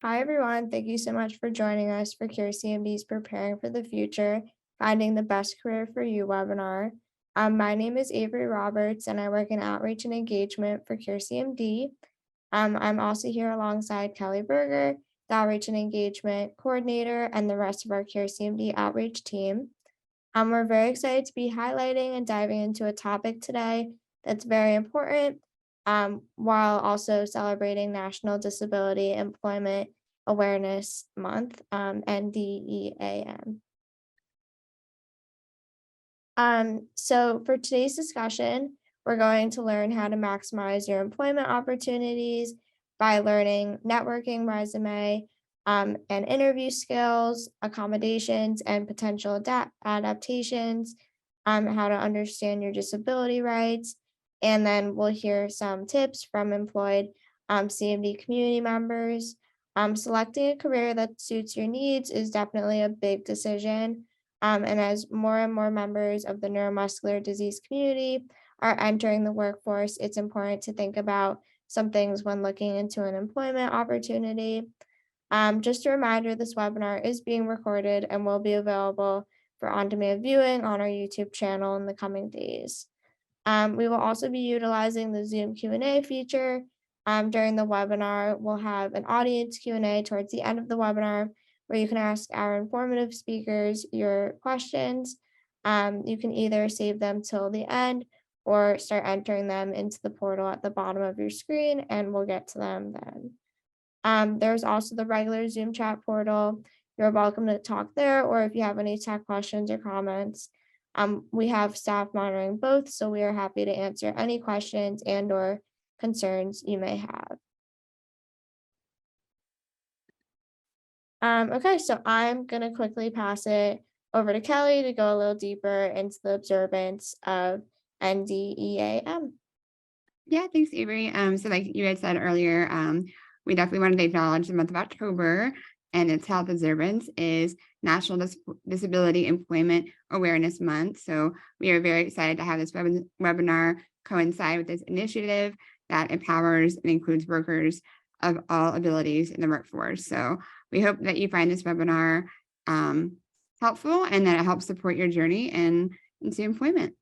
Hi, everyone. Thank you so much for joining us for CMD's Preparing for the Future, Finding the Best Career for You webinar. My name is Avery Roberts, and I work in Outreach and Engagement for CMD. I'm also here alongside Kelly Berger, the Outreach and Engagement Coordinator, and the rest of our CMD Outreach team. We're very excited to be highlighting and diving into a topic today that's very important, while also celebrating National Disability Employment Awareness Month, NDEAM. So for today's discussion, we're going to learn how to maximize your employment opportunities by learning networking, resume, and interview skills, accommodations, and potential adaptations, how to understand your disability rights, and then we'll hear some tips from employed CMD community members. Selecting a career that suits your needs is definitely a big decision. And as more and more members of the neuromuscular disease community are entering the workforce, it's important to think about some things when looking into an employment opportunity. Just a reminder, this webinar is being recorded and will be available for on-demand viewing on our YouTube channel in the coming days. We will also be utilizing the Zoom Q&A feature. During the webinar, we'll have an audience Q&A towards the end of the webinar where you can ask our informative speakers your questions. You can either save them till the end or start entering them into the portal at the bottom of your screen, and we'll get to them then. There's also the regular Zoom chat portal. You're welcome to talk there, or if you have any tech questions or comments, we have staff monitoring both, so we are happy to answer any questions and or concerns you may have. Okay, so I'm going to quickly pass it over to Kelly to go a little deeper into the observance of NDEAM. Yeah, thanks, Avery. So like you had said earlier, we definitely wanted to acknowledge the month of October, and its health observance is National Disability Employment Awareness Month. So we are very excited to have this webinar coincide with this initiative that empowers and includes workers of all abilities in the workforce. So we hope that you find this webinar helpful and that it helps support your journey into employment.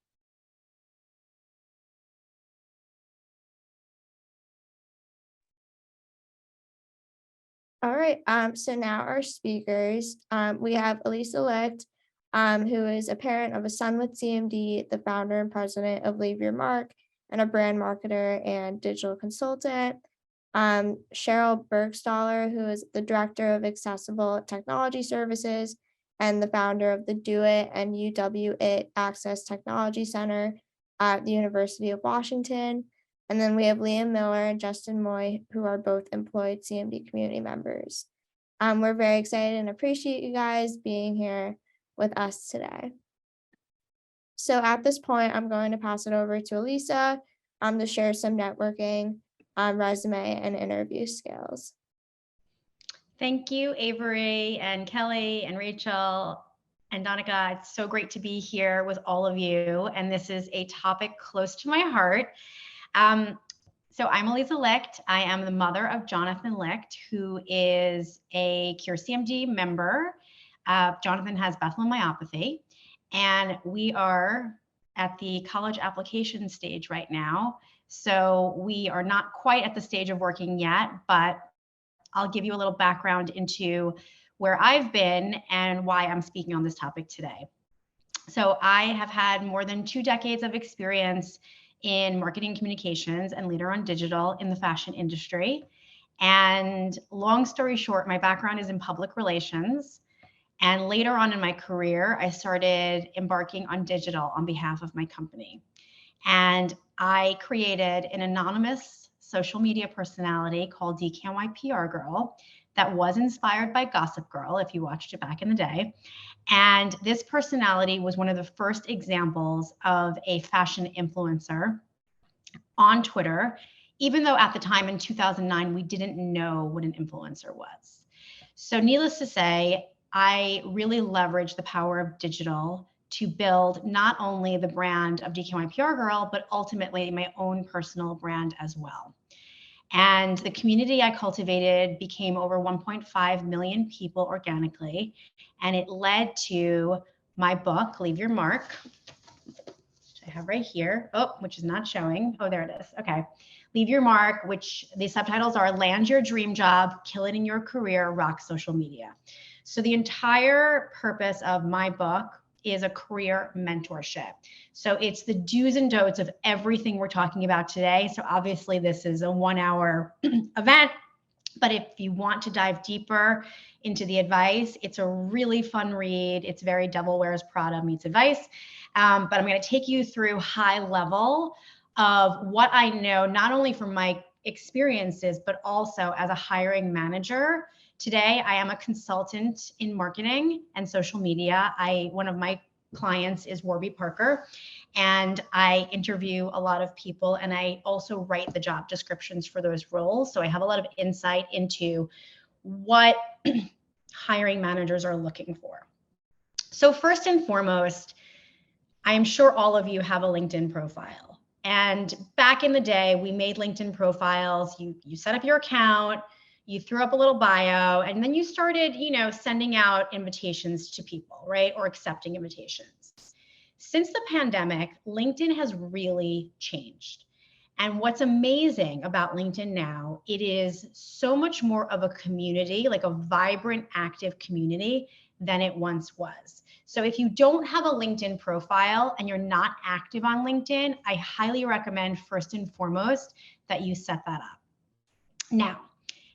All right, so now our speakers, we have ALIZA LICHT, who is a parent of a son with CMD, the founder and president of Leave Your Mark, and a brand marketer and digital consultant. SHERYL BURGSTAHLER, who is the director of accessible technology services and the founder of the Do It and UW-IT Access Technology Center at the University of Washington. And then we have Liam Miller and Justin Moy, who are both employed CMD community members. We're very excited and appreciate you guys being here with us today. So at this point, I'm going to pass it over to ALIZA to share some networking, resume, and interview skills. Thank you, Avery and Kelly and Rachel and Donica. It's so great to be here with all of you. And this is a topic close to my heart. So I'm ALIZA LICHT. I am the mother of Jonathan LICHT, who is a CMD member. Jonathan has Bethlehem myopathy, and we are at the college application stage right now. So we are not quite at the stage of working yet, but I'll give you a little background into where I've been and why I'm speaking on this topic today. So I have had more than 2 decades of experience in marketing communications and later on digital in the fashion industry. And long story short, my background is in public relations. And later on in my career, I started embarking on digital on behalf of my company. And I created an anonymous social media personality called DKNY PR Girl that was inspired by Gossip Girl, if you watched it back in the day. And this personality was one of the first examples of a fashion influencer on Twitter, even though at the time in 2009, we didn't know what an influencer was. So needless to say, I really leveraged the power of digital to build not only the brand of DKNY PR Girl, but ultimately my own personal brand as well. And the community I cultivated became over 1.5 million people organically. And it led to my book, Leave Your Mark, which I have right here. Oh, which is not showing. Oh, there it is. Okay. Leave Your Mark, which the subtitles are Land Your Dream Job, Kill It in Your Career, Rock Social Media. So the entire purpose of my book is a career mentorship. So it's the do's and don'ts of everything we're talking about today. So obviously this is a 1 hour event, but if you want to dive deeper into the advice, it's a really fun read. It's very Devil Wears Prada meets advice. But I'm going to take you through high level of what I know, not only from my experiences, but also as a hiring manager. Today, I am a consultant in marketing and social media. One of my clients is Warby Parker, and I interview a lot of people, and I also write the job descriptions for those roles. So I have a lot of insight into what hiring managers are looking for. So first and foremost, I am sure all of you have a LinkedIn profile. And back in the day, we made LinkedIn profiles. You set up your account, you threw up a little bio, and then you started, sending out invitations to people, right? Or accepting invitations. Since the pandemic, LinkedIn has really changed. And what's amazing about LinkedIn now, it is so much more of a community, like a vibrant, active community than it once was. So if you don't have a LinkedIn profile and you're not active on LinkedIn, I highly recommend first and foremost that you set that up. Now,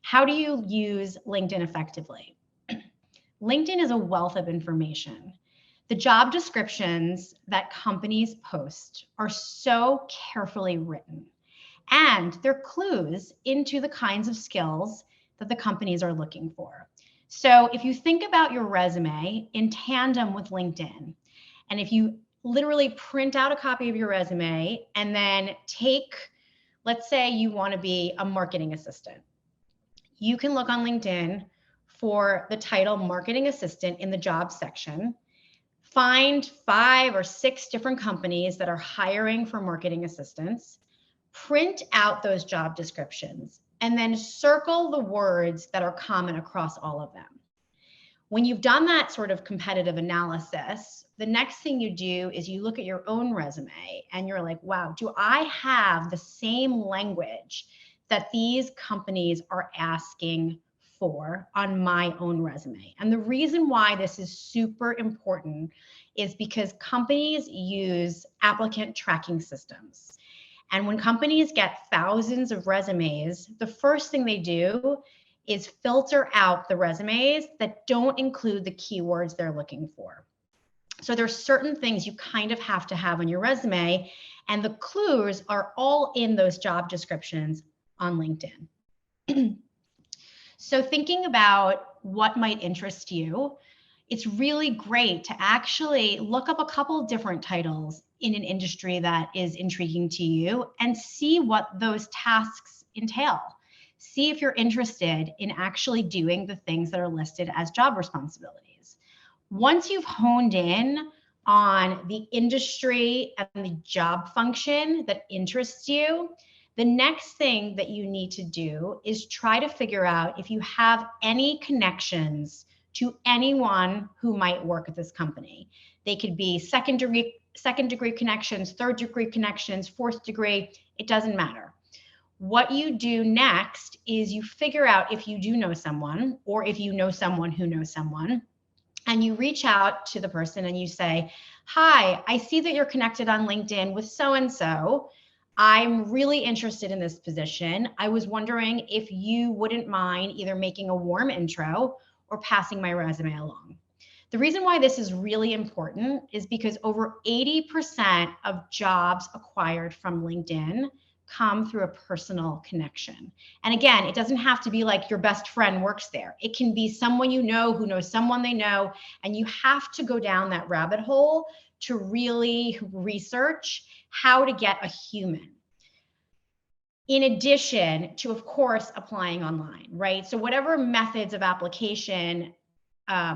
how do you use LinkedIn effectively? LinkedIn is a wealth of information. The job descriptions that companies post are so carefully written, and they're clues into the kinds of skills that the companies are looking for. So if you think about your resume in tandem with LinkedIn, and if you literally print out a copy of your resume and then let's say you want to be a marketing assistant. You can look on LinkedIn for the title marketing assistant in the job section, find 5 or 6 different companies that are hiring for marketing assistants, print out those job descriptions, and then circle the words that are common across all of them. When you've done that sort of competitive analysis, the next thing you do is you look at your own resume and you're like, wow, do I have the same language that these companies are asking for on my own resume? And the reason why this is super important is because companies use applicant tracking systems. And when companies get thousands of resumes, the first thing they do is filter out the resumes that don't include the keywords they're looking for. So there's certain things you kind of have to have on your resume, and the clues are all in those job descriptions on LinkedIn. So thinking about what might interest you, it's really great to actually look up a couple different titles in an industry that is intriguing to you and see what those tasks entail. See if you're interested in actually doing the things that are listed as job responsibilities. Once you've honed in on the industry and the job function that interests you, the next thing that you need to do is try to figure out if you have any connections to anyone who might work at this company. They could be second degree connections, third degree connections, fourth degree, it doesn't matter. What you do next is you figure out if you do know someone, or if you know someone who knows someone, and you reach out to the person and you say, hi, I see that you're connected on LinkedIn with so-and-so. I'm really interested in this position. I was wondering if you wouldn't mind either making a warm intro or passing my resume along. The reason why this is really important is because over 80% of jobs acquired from LinkedIn come through a personal connection. And again, it doesn't have to be like your best friend works there. It can be someone you know who knows someone they know, and you have to go down that rabbit hole to really research how to get a human. In addition to, of course, applying online, right? So whatever methods of application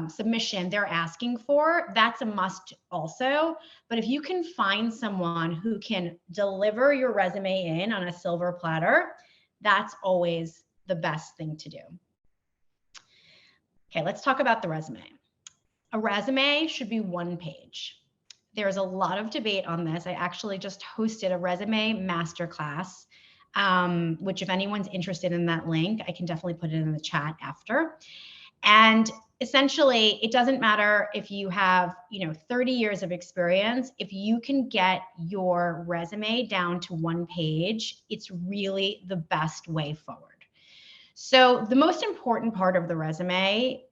submission they're asking for, that's a must also. But if you can find someone who can deliver your resume in on a silver platter, That's always the best thing to do. Okay, let's talk about the resume. A resume should be 1 page. There's a lot of debate on this. I actually just hosted a resume masterclass, which if anyone's interested in that link, I can definitely put it in the chat after. And essentially, it doesn't matter if you have, 30 years of experience. If you can get your resume down to 1 page, it's really the best way forward. So the most important part of the resume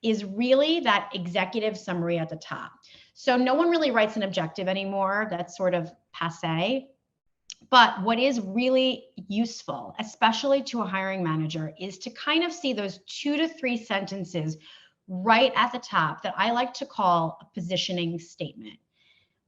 is really that executive summary at the top. So no one really writes an objective anymore. That's sort of passé. But what is really useful, especially to a hiring manager, is to kind of see those 2 to 3 sentences right at the top that I like to call a positioning statement.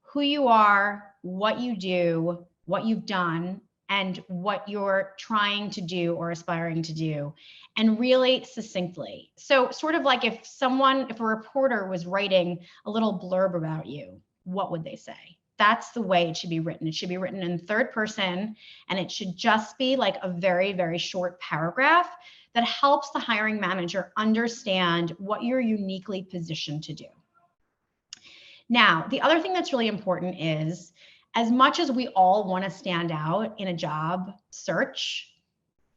Who you are, what you do, what you've done, and what you're trying to do or aspiring to do, and really succinctly. So sort of like if a reporter was writing a little blurb about you, what would they say? That's the way it should be written. It should be written in 3rd person, and it should just be like a very, very short paragraph that helps the hiring manager understand what you're uniquely positioned to do. Now, the other thing that's really important is, as much as we all want to stand out in a job search,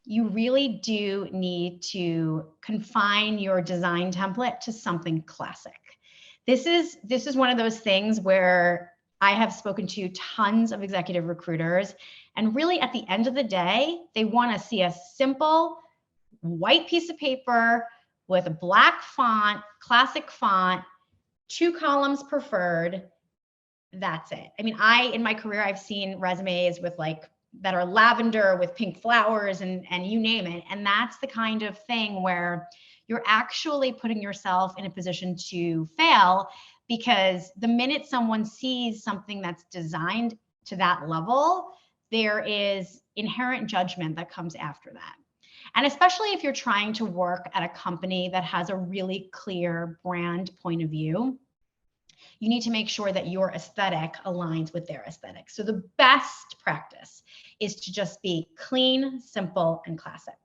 you really do need to confine your design template to something classic. This is one of those things where I have spoken to tons of executive recruiters, and really at the end of the day, they want to see a simple white piece of paper with a black font, classic font, 2 columns preferred. That's it. I mean, in my career, I've seen resumes with that are lavender with pink flowers and you name it. And that's the kind of thing where you're actually putting yourself in a position to fail, because the minute someone sees something that's designed to that level, there is inherent judgment that comes after that. And especially if you're trying to work at a company that has a really clear brand point of view, you need to make sure that your aesthetic aligns with their aesthetic. So the best practice is to just be clean, simple, and classic.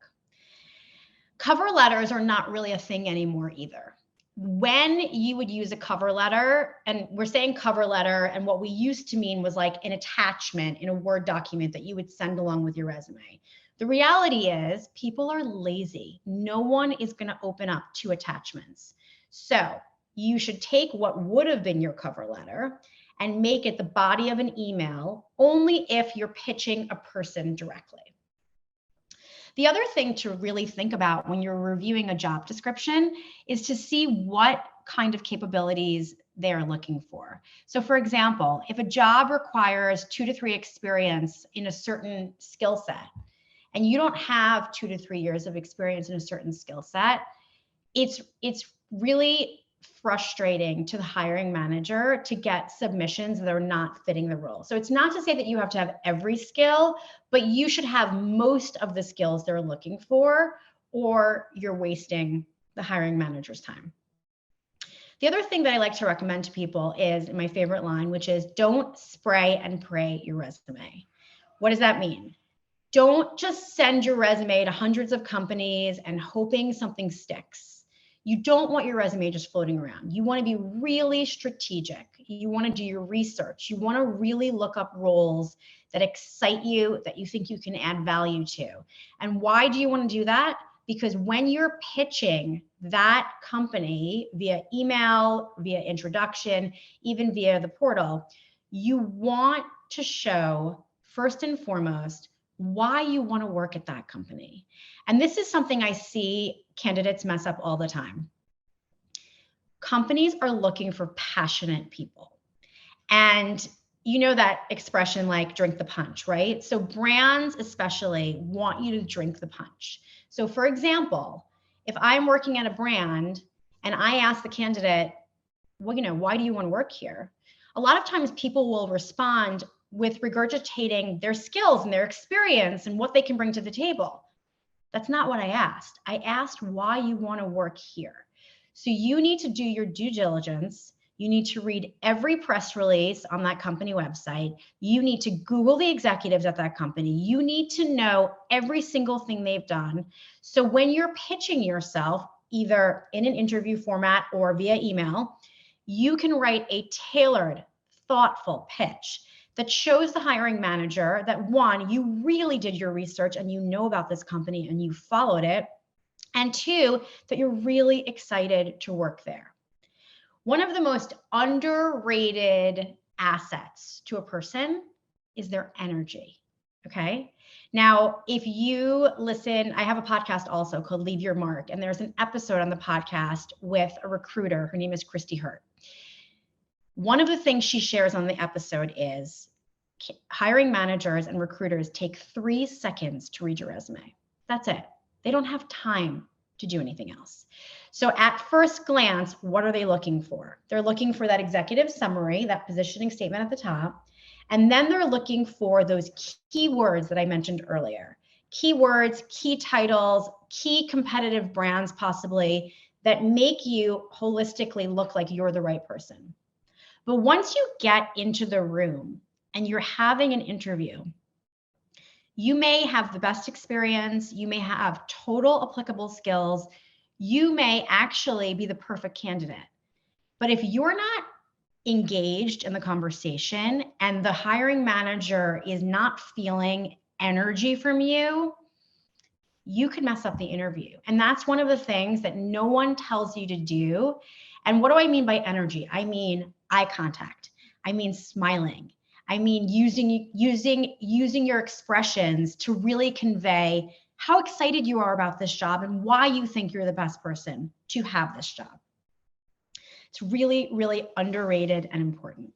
Cover letters are not really a thing anymore either. When you would use a cover letter, and we're saying cover letter, and what we used to mean was like an attachment in a Word document that you would send along with your resume. The reality is people are lazy. No one is going to open up 2 attachments. So you should take what would have been your cover letter and make it the body of an email, only if you're pitching a person directly. The other thing to really think about when you're reviewing a job description is to see what kind of capabilities they're looking for. So for example, if a job requires 2 to 3 experience in a certain skill set, and you don't have 2 to 3 years of experience in a certain skill set, it's really frustrating to the hiring manager to get submissions that are not fitting the role. So it's not to say that you have to have every skill, but you should have most of the skills they're looking for, or you're wasting the hiring manager's time. The other thing that I like to recommend to people is my favorite line, which is don't spray and pray your resume. What does that mean? Don't just send your resume to hundreds of companies and hoping something sticks. You don't want your resume just floating around. You want to be really strategic. You want to do your research. You want to really look up roles that excite you, that you think you can add value to. And why do you want to do that? Because when you're pitching that company via email, via introduction, even via the portal, you want to show, first and foremost, why you want to work at that company. And this is something I see candidates mess up all the time. Companies are looking for passionate people. And you know that expression like drink the punch, right? So brands especially want you to drink the punch. So for example, if I'm working at a brand and I ask the candidate, well, why do you want to work here? A lot of times people will respond with regurgitating their skills and their experience and what they can bring to the table. That's not what I asked. I asked why you want to work here. So you need to do your due diligence. You need to read every press release on that company website. You need to Google the executives at that company. You need to know every single thing they've done. So when you're pitching yourself, either in an interview format or via email, you can write a tailored, thoughtful pitch that shows the hiring manager that, one, you really did your research and you know about this company and you followed it, and two, that you're really excited to work there. One of the most underrated assets to a person is their energy, okay? Now, if you listen, I have a podcast also called Leave Your Mark, and there's an episode on the podcast with a recruiter. Her name is Christy Hurt. One of the things she shares on the episode is hiring managers and recruiters take 3 seconds to read your resume. That's it. They don't have time to do anything else. So at first glance, what are they looking for? They're looking for that executive summary, that positioning statement at the top. And then they're looking for those keywords that I mentioned earlier. Keywords, key titles, key competitive brands possibly that make you holistically look like you're the right person. But once you get into the room and you're having an interview, you may have the best experience, you may have total applicable skills, you may actually be the perfect candidate. But if you're not engaged in the conversation and the hiring manager is not feeling energy from you, you could mess up the interview. And that's one of the things that no one tells you to do. And what do I mean by energy? I mean eye contact. I mean smiling. I mean using your expressions to really convey how excited you are about this job and why you think you're the best person to have this job. It's really, really underrated and important.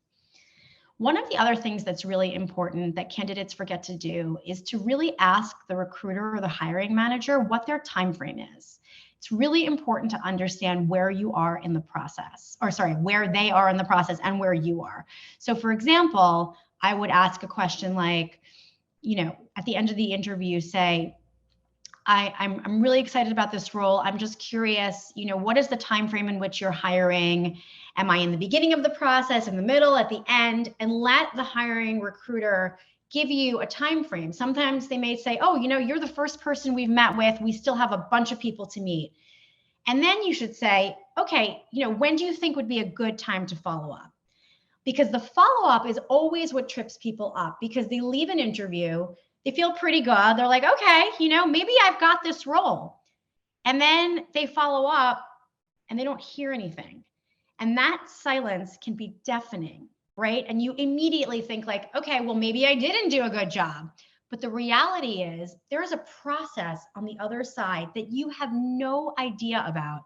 One of the other things that's really important that candidates forget to do is to really ask the recruiter or the hiring manager what their time frame is. It's really important to understand where you are in the process, or sorry, where they are in the process and where you are. So for example, I would ask a question like, at the end of the interview, say, I'm really excited about this role. I'm just curious, what is the time frame in which you're hiring? Am I in the beginning of the process, in the middle, at the end? And let the hiring recruiter give you a time frame. Sometimes they may say, oh, you're the first person we've met with. We still have a bunch of people to meet. And then you should say, okay, when do you think would be a good time to follow up? Because the follow-up is always what trips people up, because they leave an interview, they feel pretty good. They're like, okay, maybe I've got this role. And then they follow up and they don't hear anything. And that silence can be deafening, right? And you immediately think like, okay, well, maybe I didn't do a good job. But the reality is there is a process on the other side that you have no idea about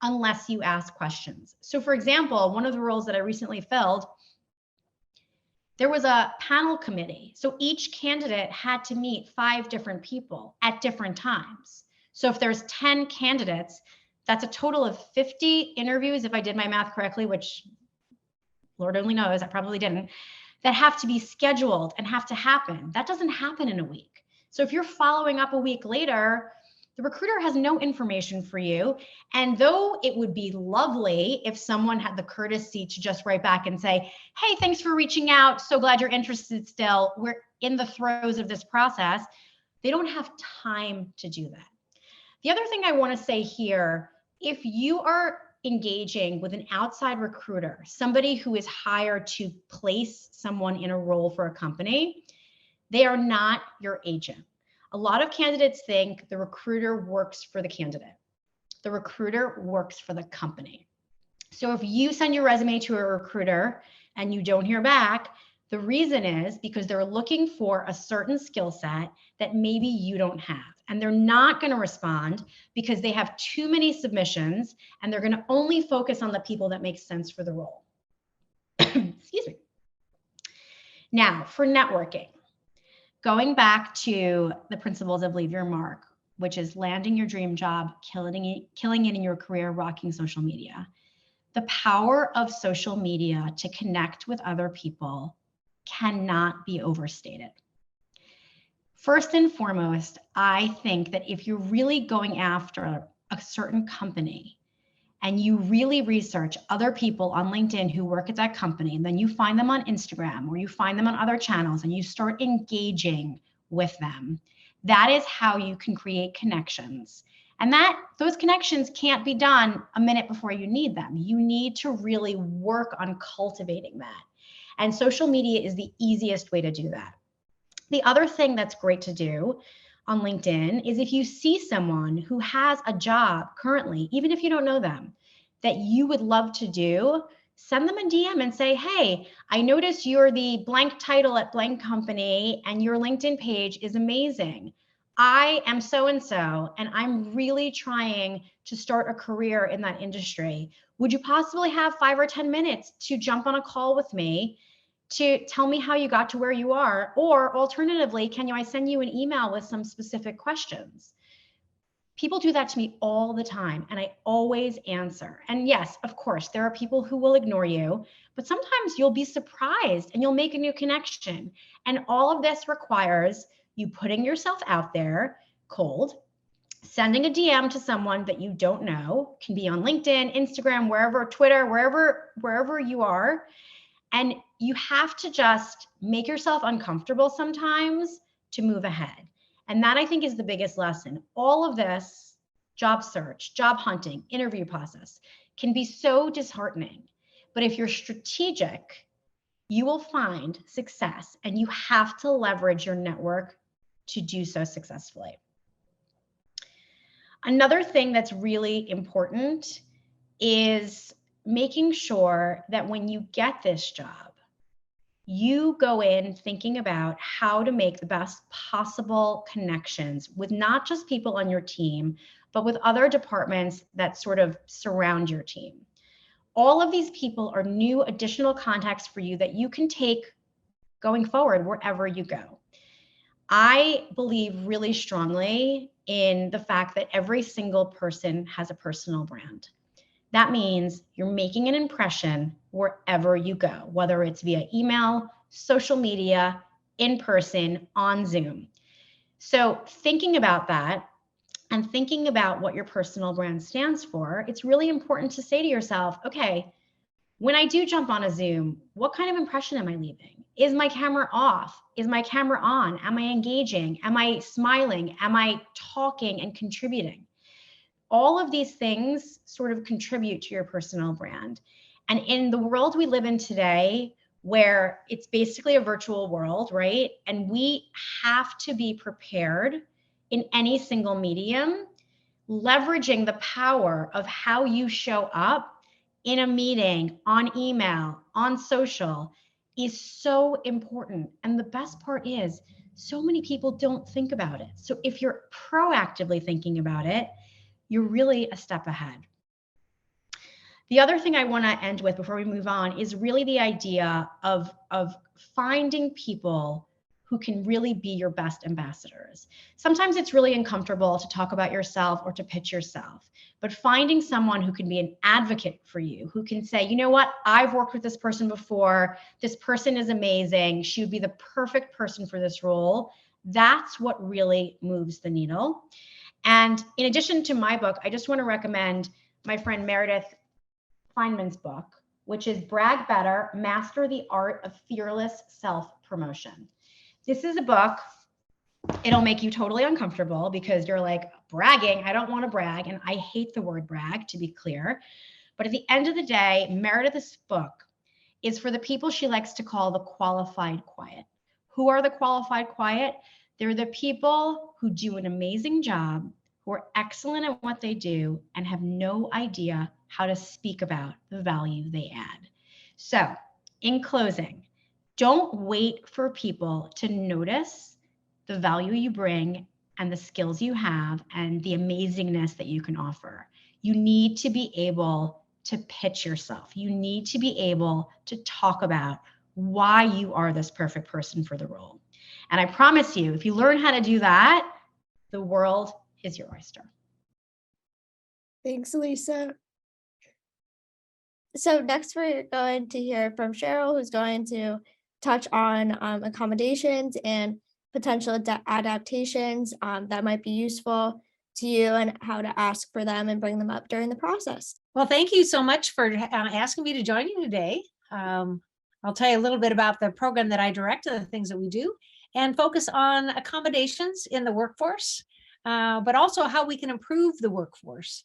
unless you ask questions. So for example, one of the roles that I recently filled, there was a panel committee. So each candidate had to meet 5 different people at different times. So if there's 10 candidates, that's a total of 50 interviews, if I did my math correctly, which Lord only knows, I probably didn't, that have to be scheduled and have to happen. That doesn't happen in a week. So if you're following up a week later, the recruiter has no information for you. And though it would be lovely if someone had the courtesy to just write back and say, hey, thanks for reaching out. So glad you're interested still. We're in the throes of this process. They don't have time to do that. The other thing I want to say here, if you are engaging with an outside recruiter, somebody who is hired to place someone in a role for a company, they are not your agent. A lot of candidates think the recruiter works for the candidate. The recruiter works for the company. So if you send your resume to a recruiter and you don't hear back, the reason is because they're looking for a certain skill set that maybe you don't have. And they're not going to respond because they have too many submissions and they're going to only focus on the people that make sense for the role. Excuse me. Now, for networking. Going back to the principles of Leave Your Mark, which is landing your dream job, killing it in your career, rocking social media. The power of social media to connect with other people cannot be overstated. First and foremost, I think that if you're really going after a certain company and you really research other people on LinkedIn who work at that company, and then you find them on Instagram or you find them on other channels and you start engaging with them, that is how you can create connections. And those connections can't be done a minute before you need them. You need to really work on cultivating that. And social media is the easiest way to do that. The other thing that's great to do on LinkedIn is if you see someone who has a job currently, even if you don't know them, that you would love to do, send them a DM and say, hey, I noticed you're the blank title at blank company and your LinkedIn page is amazing. I am so-and-so, and I'm really trying to start a career in that industry. Would you possibly have 5 or 10 minutes to jump on a call with me to tell me how you got to where you are? Or alternatively, I send you an email with some specific questions? People do that to me all the time, and I always answer. And yes, of course, there are people who will ignore you, but sometimes you'll be surprised and you'll make a new connection. And all of this requires you putting yourself out there cold, sending a DM to someone that you don't know, can be on LinkedIn, Instagram, wherever, Twitter, wherever you are. And you have to just make yourself uncomfortable sometimes to move ahead. And that, I think, is the biggest lesson. All of this job search, job hunting, interview process can be so disheartening. But if you're strategic, you will find success, and you have to leverage your network to do so successfully. Another thing that's really important is making sure that when you get this job, you go in thinking about how to make the best possible connections with not just people on your team, but with other departments that sort of surround your team. All of these people are new additional contacts for you that you can take going forward wherever you go. I believe really strongly in the fact that every single person has a personal brand. That means you're making an impression wherever you go, whether it's via email, social media, in person, on Zoom. So thinking about that and thinking about what your personal brand stands for, it's really important to say to yourself, okay, when I do jump on a Zoom, what kind of impression am I leaving? Is my camera off? Is my camera on? Am I engaging? Am I smiling? Am I talking and contributing? All of these things sort of contribute to your personal brand. And in the world we live in today, where it's basically a virtual world, right? And we have to be prepared in any single medium, leveraging the power of how you show up in a meeting, on email, on social, is so important. And the best part is, so many people don't think about it. So if you're proactively thinking about it, you're really a step ahead. The other thing I want to end with before we move on is really the idea of finding people who can really be your best ambassadors. Sometimes it's really uncomfortable to talk about yourself or to pitch yourself, but finding someone who can be an advocate for you, who can say, you know what, I've worked with this person before, this person is amazing, she would be the perfect person for this role. That's what really moves the needle. And in addition to my book, I just want to recommend my friend Meredith Feynman's book, which is Brag Better, Master the Art of Fearless Self-Promotion. This is a book, it'll make you totally uncomfortable because you're like, bragging, I don't want to brag. And I hate the word brag, to be clear. But at the end of the day, Meredith's book is for the people she likes to call the qualified quiet. Who are the qualified quiet? They're the people who do an amazing job, who are excellent at what they do, and have no idea how to speak about the value they add. So, in closing, don't wait for people to notice the value you bring and the skills you have and the amazingness that you can offer. You need to be able to pitch yourself. You need to be able to talk about why you are this perfect person for the role. And I promise you, if you learn how to do that, the world is your oyster. Thanks, Lisa. So next we're going to hear from Cheryl, who's going to touch on accommodations and potential adaptations that might be useful to you and how to ask for them and bring them up during the process. Well, thank you so much for asking me to join you today. I'll tell you a little bit about the program that I direct and the things that we do, and focus on accommodations in the workforce, but also how we can improve the workforce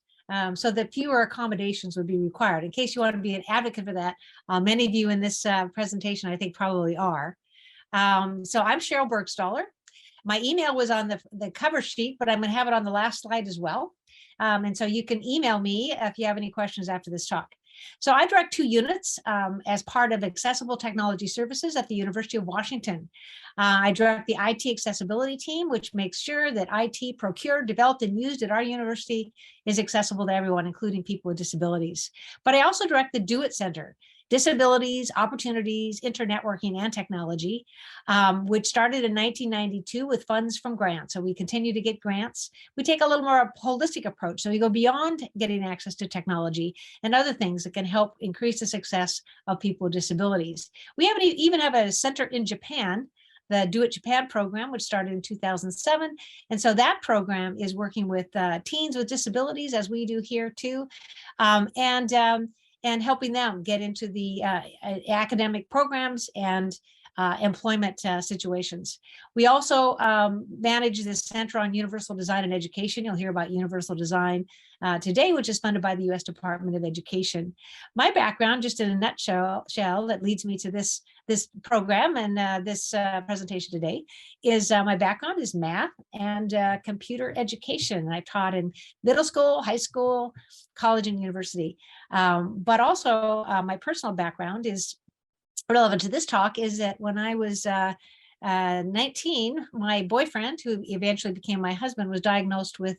so that fewer accommodations would be required. In case you want to be an advocate for that, many of you in this presentation, I think, probably are. So I'm SHERYL BURGSTAHLER. My email was on the cover sheet, but I'm going to have it on the last slide as well. And so you can email me if you have any questions after this talk. So I direct 2 units as part of Accessible Technology Services at the University of Washington. I direct the IT accessibility team, which makes sure that IT procured, developed, and used at our university is accessible to everyone, including people with disabilities. But I also direct the Do It Center, Disabilities, Opportunities, Internetworking, and Technology, which started in 1992 with funds from grants. So we continue to get grants. We take a little more holistic approach. So we go beyond getting access to technology and other things that can help increase the success of people with disabilities. We even have a center in Japan, the Do It Japan program, which started in 2007. And so that program is working with teens with disabilities, as we do here too, and helping them get into the academic programs and employment situations. We also manage this Center on Universal Design and Education. You'll hear about Universal Design today, which is funded by the U.S. Department of Education. My background, just in a nutshell, that leads me to this program and this presentation today, is my background is math and computer education. I taught in middle school, high school, college, and university. But also my personal background is relevant to this talk, is that when I was 19, my boyfriend, who eventually became my husband, was diagnosed with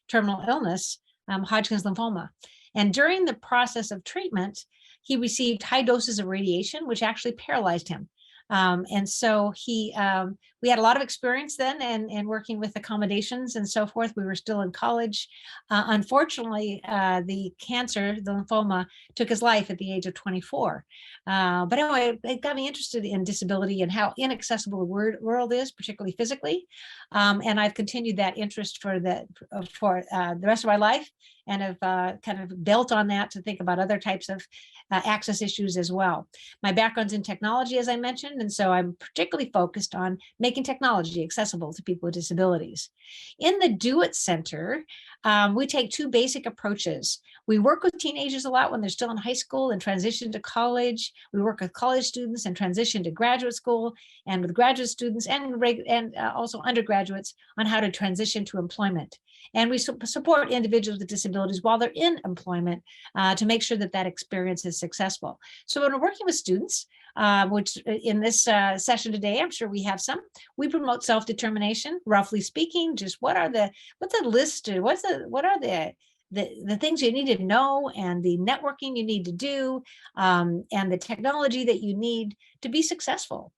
terminal illness, Hodgkin's lymphoma. And during the process of treatment, he received high doses of radiation, which actually paralyzed him. And so we had a lot of experience then and working with accommodations and so forth. We were still in college. Unfortunately, the cancer, the lymphoma, took his life at the age of 24. But anyway, it got me interested in disability and how inaccessible the world is, particularly physically. And I've continued that interest for the rest of my life, and have kind of built on that to think about other types of access issues as well. My background's in technology, as I mentioned, and so I'm particularly focused on making technology accessible to people with disabilities. In the Do It Center, we take 2 basic approaches. We work with teenagers a lot when they're still in high school and transition to college. We work with college students and transition to graduate school, and with graduate students and also undergraduates on how to transition to employment. And we support individuals with disabilities while they're in employment to make sure that that experience is successful. So when we're working with students, which in this session today, I'm sure we have some, we promote self-determination. Roughly speaking, just what's the list, what are the things you need to know, and the networking you need to do, and the technology that you need to be successful.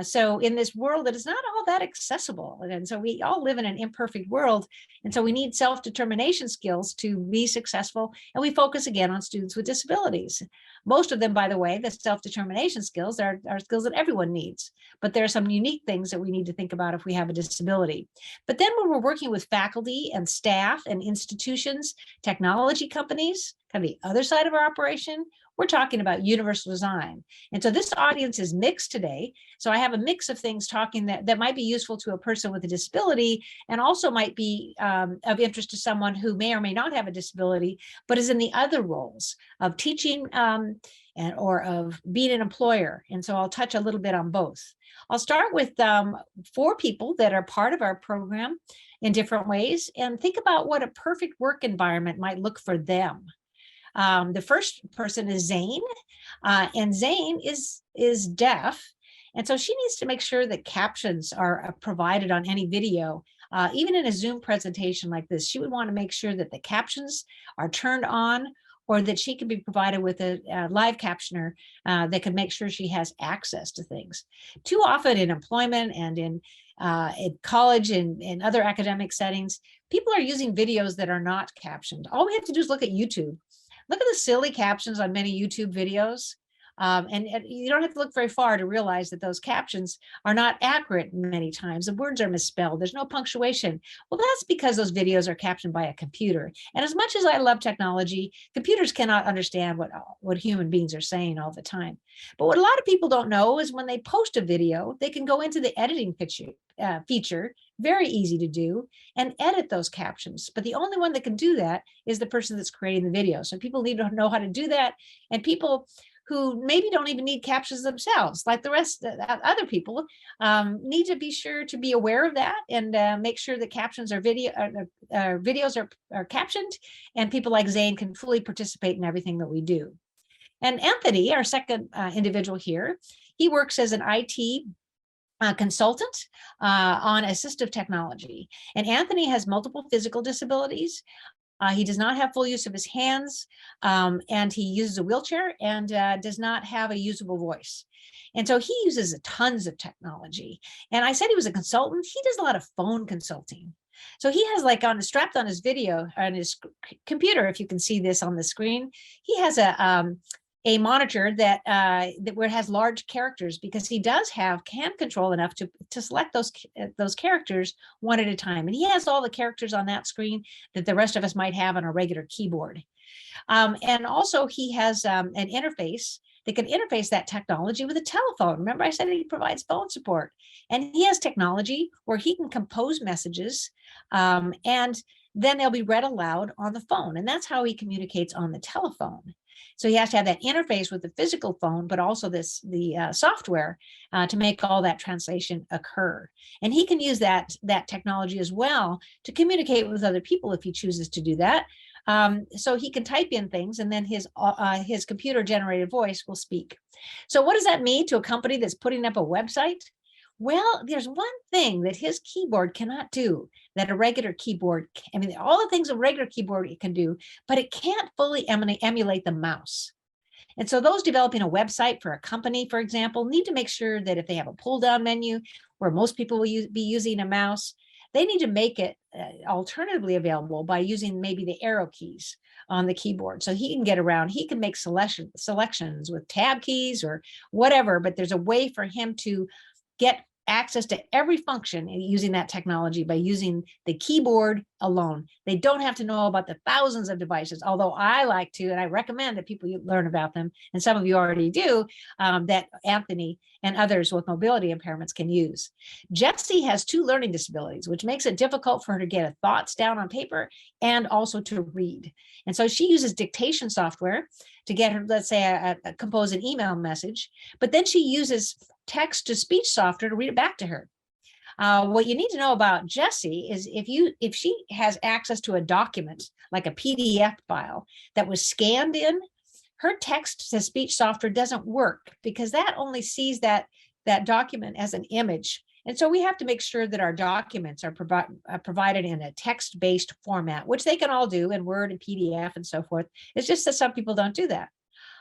So in this world that is not all that accessible, and so we all live in an imperfect world, and so we need self-determination skills to be successful, and we focus again on students with disabilities. Most of them, by the way, the self-determination skills are skills that everyone needs, but there are some unique things that we need to think about if we have a disability. But then when we're working with faculty and staff and institutions, technology companies, kind of the other side of our operation, we're talking about universal design. And so this audience is mixed today. So I have a mix of things talking that might be useful to a person with a disability, and also might be of interest to someone who may or may not have a disability, but is in the other roles of teaching or of being an employer. And so I'll touch a little bit on both. I'll start with 4 people that are part of our program in different ways, and think about what a perfect work environment might look for them. The first person is Zane, and Zane is deaf. And so she needs to make sure that captions are provided on any video. Even in a Zoom presentation like this, she would want to make sure that the captions are turned on, or that she can be provided with a live captioner that can make sure she has access to things. Too often in employment and in college and in other academic settings, people are using videos that are not captioned. All we have to do is look at YouTube. Look at the silly captions on many YouTube videos. And you don't have to look very far to realize that those captions are not accurate many times. The words are misspelled. There's no punctuation. Well, that's because those videos are captioned by a computer. And as much as I love technology, computers cannot understand what human beings are saying all the time. But what a lot of people don't know is when they post a video, they can go into the editing feature, very easy to do, and edit those captions. But the only one that can do that is the person that's creating the video. So people need to know how to do that. And people who maybe don't even need captions themselves, like the rest of other people, need to be sure to be aware of that and make sure that captions are videos are captioned, and people like Zane can fully participate in everything that we do. And Anthony, our second individual here, he works as an IT consultant on assistive technology. And Anthony has multiple physical disabilities. He does not have full use of his hands, and he uses a wheelchair and does not have a usable voice. And so he uses tons of technology. And I said he was a consultant. He does a lot of phone consulting. So he has, like, strapped on his video on his computer, if you can see this on the screen, he has a monitor that where it has large characters, because he does have can control enough to select those characters one at a time. And he has all the characters on that screen that the rest of us might have on a regular keyboard. And also he has an interface that can interface that technology with a telephone. Remember, I said he provides phone support, and he has technology where he can compose messages, and then they'll be read aloud on the phone. And that's how he communicates on the telephone. So he has to have that interface with the physical phone, but also the software to make all that translation occur. And he can use that technology as well to communicate with other people if he chooses to do that. So he can type in things, and then his computer generated voice will speak. So what does that mean to a company that's putting up a website? Well, there's one thing that his keyboard cannot do that a regular keyboard, I mean, all the things a regular keyboard can do, but it can't fully emulate the mouse. And so those developing a website for a company, for example, need to make sure that if they have a pull down menu where most people will be using a mouse, they need to make it alternatively available by using maybe the arrow keys on the keyboard. So he can get around, he can make selections with tab keys or whatever, but there's a way for him to get access to every function using that technology by using the keyboard alone. They don't have to know about the thousands of devices, although I like to, and I recommend that people learn about them, and some of you already do, that Anthony and others with mobility impairments can use. Jessie has 2 learning disabilities, which makes it difficult for her to get her thoughts down on paper and also to read. And so she uses dictation software to get her, let's say, compose an email message, but then she uses text-to-speech software to read it back to her. What you need to know about Jessie is if she has access to a document, like a PDF file that was scanned in, her text-to-speech software doesn't work because that only sees that document as an image. And so we have to make sure that our documents are provided in a text-based format, which they can all do in Word and PDF and so forth. It's just that some people don't do that.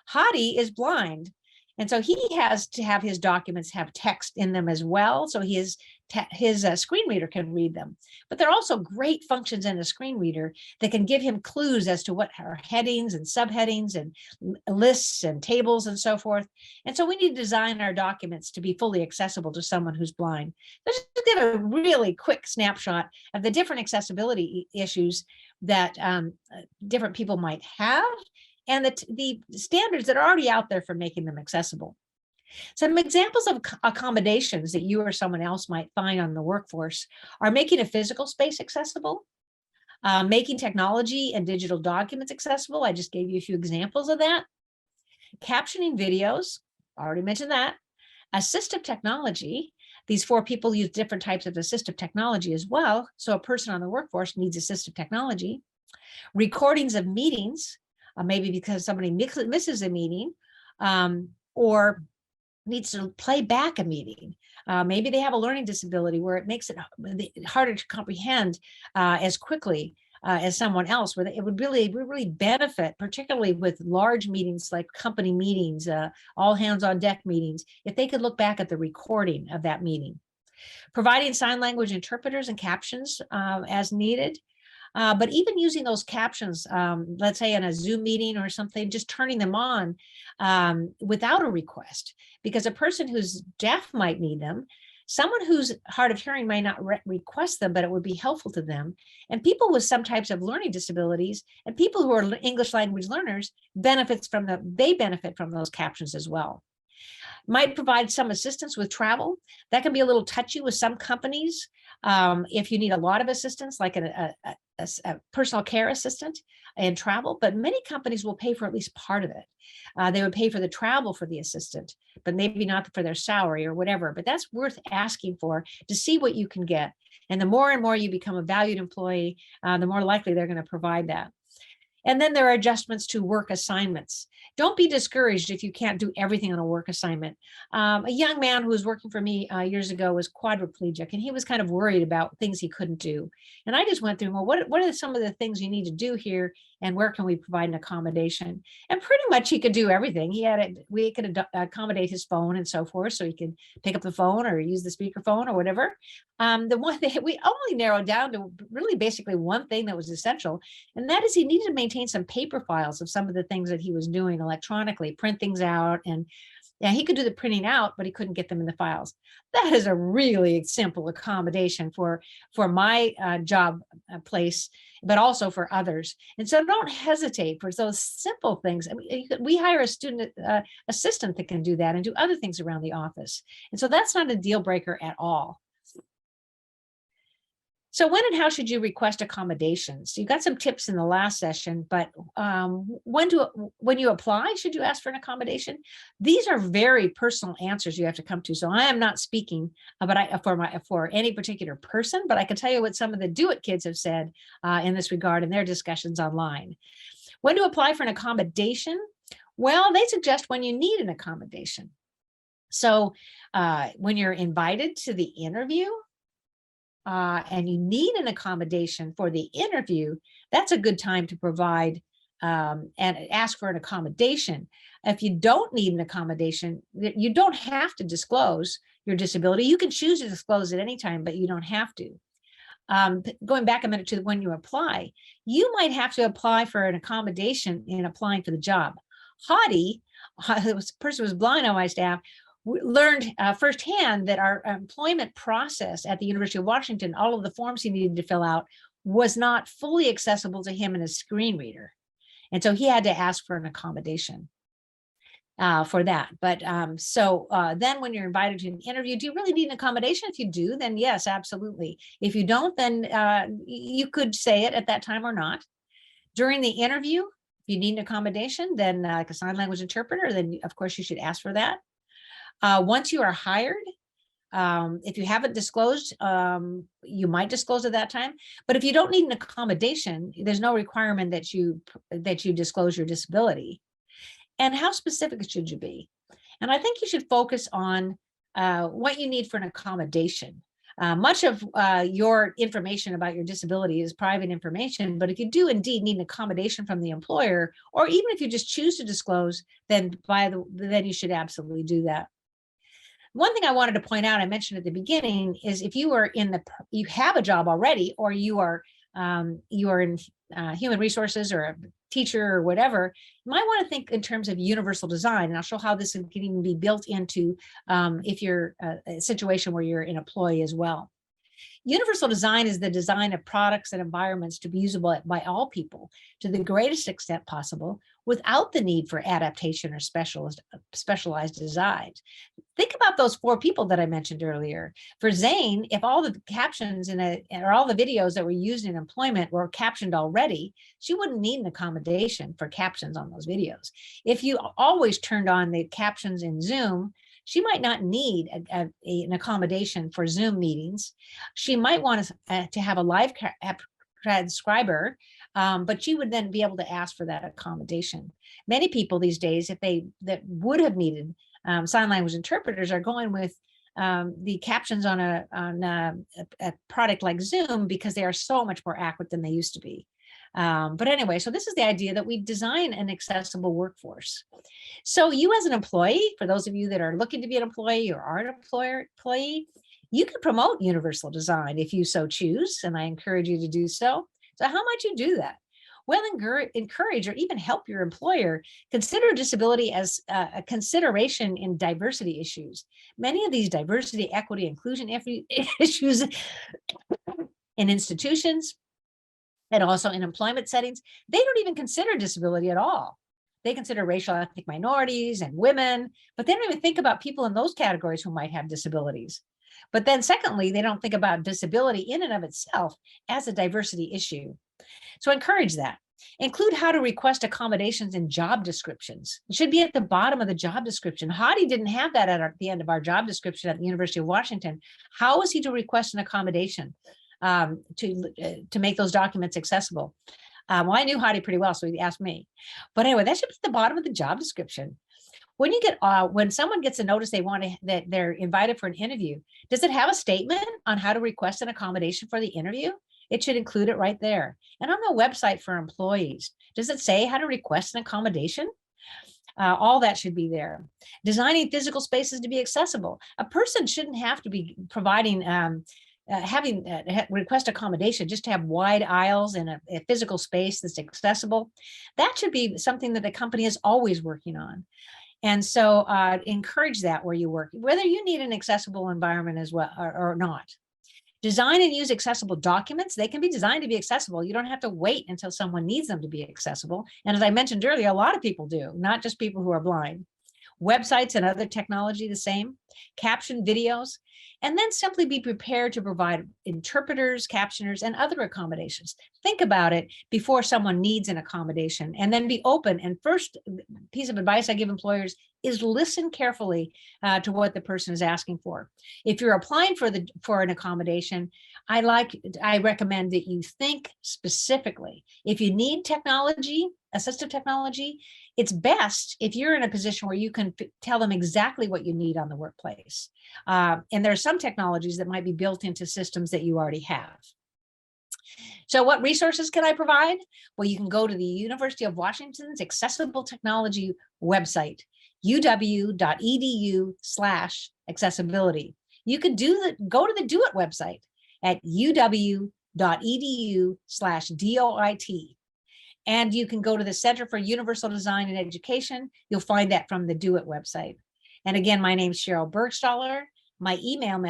Hadi is blind. And so he has to have his documents have text in them as well. So his screen reader can read them. But there are also great functions in a screen reader that can give him clues as to what are headings and subheadings and lists and tables and so forth. And so we need to design our documents to be fully accessible to someone who's blind. Let's just give a really quick snapshot of the different accessibility issues that different people might have, and the standards that are already out there for making them accessible. Some examples of accommodations that you or someone else might find on the workforce are making a physical space accessible, making technology and digital documents accessible. I just gave you a few examples of that. Captioning videos, already mentioned that. Assistive technology. These 4 people use different types of assistive technology as well. So a person on the workforce needs assistive technology. Recordings of meetings, maybe because somebody misses a meeting or needs to play back a meeting. Maybe they have a learning disability where it makes it harder to comprehend as quickly as someone else, where it would really benefit, particularly with large meetings like company meetings, all hands on deck meetings, if they could look back at the recording of that meeting. Providing sign language interpreters and captions as needed. But even using those captions, let's say in a Zoom meeting or something, just turning them on without a request, because a person who's deaf might need them. Someone who's hard of hearing might not request them, but it would be helpful to them. And people with some types of learning disabilities and people who are English language learners benefit from those captions as well. Might provide some assistance with travel. That can be a little touchy with some companies. If you need a lot of assistance, like a personal care assistant in travel, but many companies will pay for at least part of it. They would pay for the travel for the assistant, but maybe not for their salary or whatever. But that's worth asking for to see what you can get. And the more and more you become a valued employee, the more likely they're going to provide that. And then there are adjustments to work assignments. Don't be discouraged if you can't do everything on a work assignment. A young man who was working for me years ago was quadriplegic, and he was kind of worried about things he couldn't do. And I just went through, well, what are some of the things you need to do here, and where can we provide an accommodation? And pretty much he could do everything. We could accommodate his phone and so forth, so he could pick up the phone or use the speakerphone or whatever. The one thing we only narrowed down to really basically one thing that was essential, and that is he needed to maintain some paper files of some of the things that he was doing electronically, print things out, and yeah, he could do the printing out, but he couldn't get them in the files. That is a really simple accommodation for my job place, but also for others. And so don't hesitate for those simple things. I mean, we hire a student assistant that can do that and do other things around the office. And so that's not a deal breaker at all. So when and how should you request accommodations? You got some tips in the last session, but when you apply, should you ask for an accommodation? These are very personal answers you have to come to. So I am not speaking for any particular person, but I can tell you what some of the Do It kids have said in this regard in their discussions online. When to apply for an accommodation? Well, they suggest when you need an accommodation. So when you're invited to the interview, and you need an accommodation for the interview, that's a good time to provide and ask for an accommodation. If you don't need an accommodation, you don't have to disclose your disability. You can choose to disclose at any time, but you don't have to. Going back a minute to when you apply, you might have to apply for an accommodation in applying for the job. Hadi, the person who was blind on my staff, learned firsthand that our employment process at the University of Washington, all of the forms he needed to fill out was not fully accessible to him in a screen reader. And so he had to ask for an accommodation for that. But then when you're invited to an interview, do you really need an accommodation? If you do, then yes, absolutely. If you don't, then you could say it at that time or not. During the interview, if you need an accommodation, then like a sign language interpreter, then of course you should ask for that. Once you are hired, if you haven't disclosed, you might disclose at that time. But if you don't need an accommodation, there's no requirement that you disclose your disability. And how specific should you be? And I think you should focus on what you need for an accommodation. Much of your information about your disability is private information, but if you do indeed need an accommodation from the employer, or even if you just choose to disclose, then you should absolutely do that. One thing I wanted to point out, I mentioned at the beginning, is if you are you have a job already, or you are in human resources or a teacher or whatever, you might want to think in terms of universal design. And I'll show how this can even be built into if you're a situation where you're an employee as well. Universal design is the design of products and environments to be usable by all people to the greatest extent possible without the need for adaptation or specialized designs. Think about those 4 people that I mentioned earlier. For Zane, if all the captions or all the videos that were used in employment were captioned already, she wouldn't need an accommodation for captions on those videos. If you always turned on the captions in Zoom, she might not need an accommodation for Zoom meetings. She might want to have a live transcriber, but she would then be able to ask for that accommodation. Many people these days, that would have needed sign language interpreters, are going with the captions on a product like Zoom because they are so much more accurate than they used to be. But anyway, so this is the idea that we design an accessible workforce. So you as an employee, for those of you that are looking to be an employee or are an employee, you can promote universal design if you so choose, and I encourage you to do so. So how might you do that? Well, encourage or even help your employer consider disability as a consideration in diversity issues. Many of these diversity, equity, inclusion issues in institutions and also in employment settings, they don't even consider disability at all. They consider racial ethnic minorities and women, but they don't even think about people in those categories who might have disabilities. But then secondly, they don't think about disability in and of itself as a diversity issue. So encourage that. Include how to request accommodations in job descriptions. It should be at the bottom of the job description. Hadi didn't have that at the end of our job description at the University of Washington. How is he to request an accommodation to make those documents accessible? Well, I knew Hadi pretty well, so he asked me. But anyway, that should be at the bottom of the job description. When you get when someone gets a notice that they're invited for an interview, does it have a statement on how to request an accommodation for the interview? It should include it right there. And on the website for employees, does it say how to request an accommodation? All that should be there. Designing physical spaces to be accessible. A person shouldn't have to be providing request accommodation just to have wide aisles and a physical space that's accessible. That should be something that the company is always working on. And so encourage that where you work, whether you need an accessible environment as well or not. Design and use accessible documents. They can be designed to be accessible. You don't have to wait until someone needs them to be accessible. And as I mentioned earlier, a lot of people do, not just people who are blind. Websites and other technology, the same. Caption videos. And then simply be prepared to provide interpreters, captioners, and other accommodations. Think about it before someone needs an accommodation, and then be open. And first piece of advice I give employers is listen carefully to what the person is asking for. If you're applying for an accommodation, I recommend that you think specifically. If you need technology, assistive technology, it's best if you're in a position where you can tell them exactly what you need on the workplace. And there are some technologies that might be built into systems that you already have. So what resources can I provide? Well, you can go to the University of Washington's Accessible Technology website, uw.edu/accessibility. You could go to the Do It website at uw.edu/DOIT. And you can go to the Center for Universal Design and Education. You'll find that from the Do It website. And again, my name's SHERYL BURGSTAHLER. My email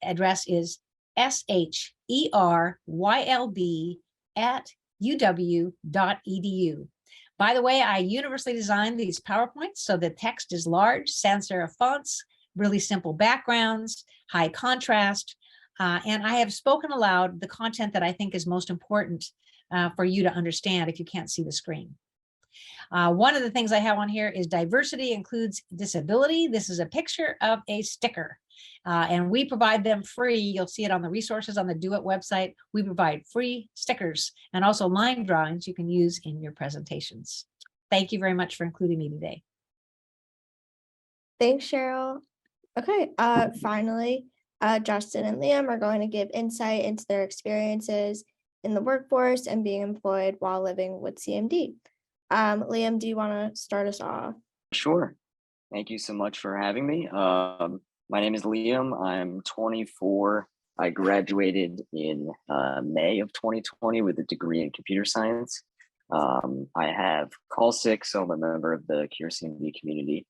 address is sherylb@uw.edu. By the way, I universally designed these PowerPoints so the text is large, sans serif fonts, really simple backgrounds, high contrast, and I have spoken aloud the content that I think is most important for you to understand if you can't see the screen. One of the things I have on here is diversity includes disability. This is a picture of a sticker, and we provide them free. You'll see it on the resources on the Do It website. We provide free stickers and also line drawings you can use in your presentations. Thank you very much for including me today. Thanks, Cheryl. Okay, finally, Justin and Liam are going to give insight into their experiences in the workforce and being employed while living with CMD. Liam, do you want to start us off? Sure. Thank you so much for having me. My name is Liam. I'm 24. I graduated in May of 2020 with a degree in computer science. I have call sick, so I'm a member of the CMD community.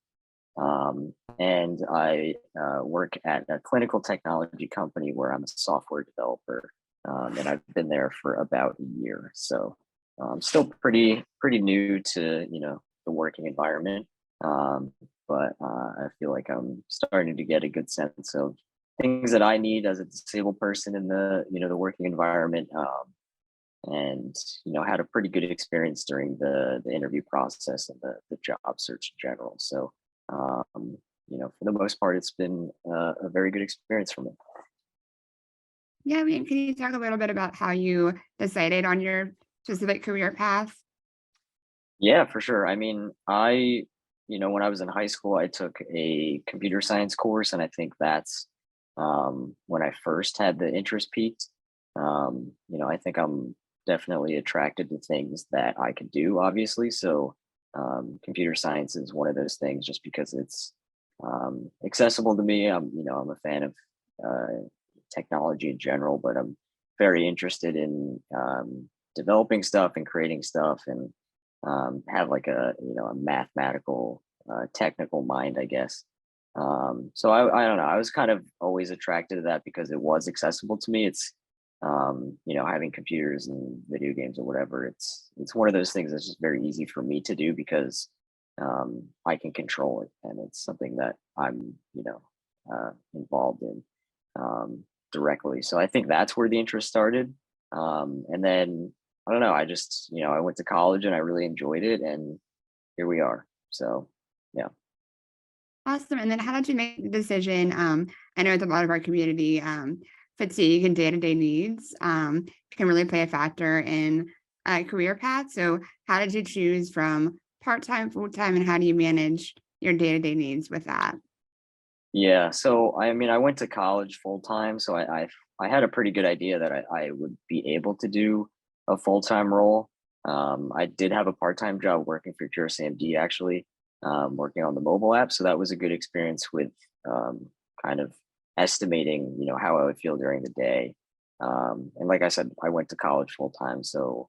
And I work at a clinical technology company where I'm a software developer. And I've been there for about a year. So I'm still pretty new to, the working environment. But I feel like I'm starting to get a good sense of things that I need as a disabled person in the, the working environment. And, had a pretty good experience during the interview process and the job search in general. So, for the most part, it's been a very good experience for me. Yeah, can you talk a little bit about how you decided on your specific career path? Yeah, for sure. I mean, when I was in high school, I took a computer science course, and I think that's when I first had the interest peaked. I think I'm definitely attracted to things that I could do, obviously. So computer science is one of those things just because it's accessible to me. I'm a fan of technology in general, but I'm very interested in developing stuff and creating stuff, and have like a a mathematical technical mind, I guess. So I don't know, I was kind of always attracted to that because it was accessible to me. It's having computers and video games or whatever, it's one of those things that's just very easy for me to do because I can control it, and it's something that I'm involved in directly. So I think that's where the interest started. And then I don't know, I just I went to college and I really enjoyed it, and here we are. So yeah. Awesome. And then how did you make the decision? I know it's a lot of our community, fatigue and day-to-day needs can really play a factor in a career path. So how did you choose from part-time, full-time, and how do you manage your day-to-day needs with that? Yeah, so I mean, I went to college full time, so I had a pretty good idea that I would be able to do a full time role. I did have a part time job working for Pure CMD, actually, working on the mobile app, so that was a good experience with kind of estimating, how I would feel during the day. And like I said, I went to college full time, so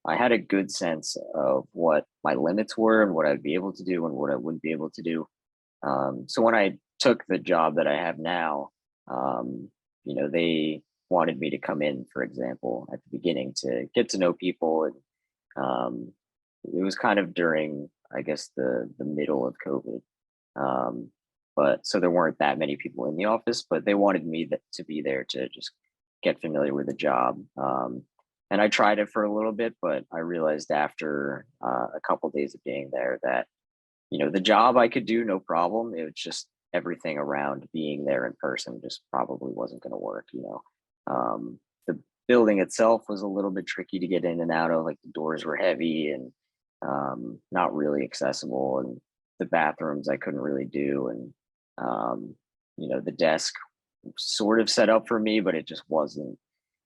I had a good sense of what my limits were and what I'd be able to do and what I wouldn't be able to do. So when I took the job that I have now, they wanted me to come in, for example, at the beginning to get to know people. And it was kind of during, I guess, the middle of COVID. But so there weren't that many people in the office, but they wanted me to be there to just get familiar with the job. And I tried it for a little bit, but I realized after a couple days of being there that the job I could do no problem. It was just everything around being there in person just probably wasn't going to work. The building itself was a little bit tricky to get in and out of. Like the doors were heavy and not really accessible, and the bathrooms I couldn't really do. And the desk sort of set up for me, but it just wasn't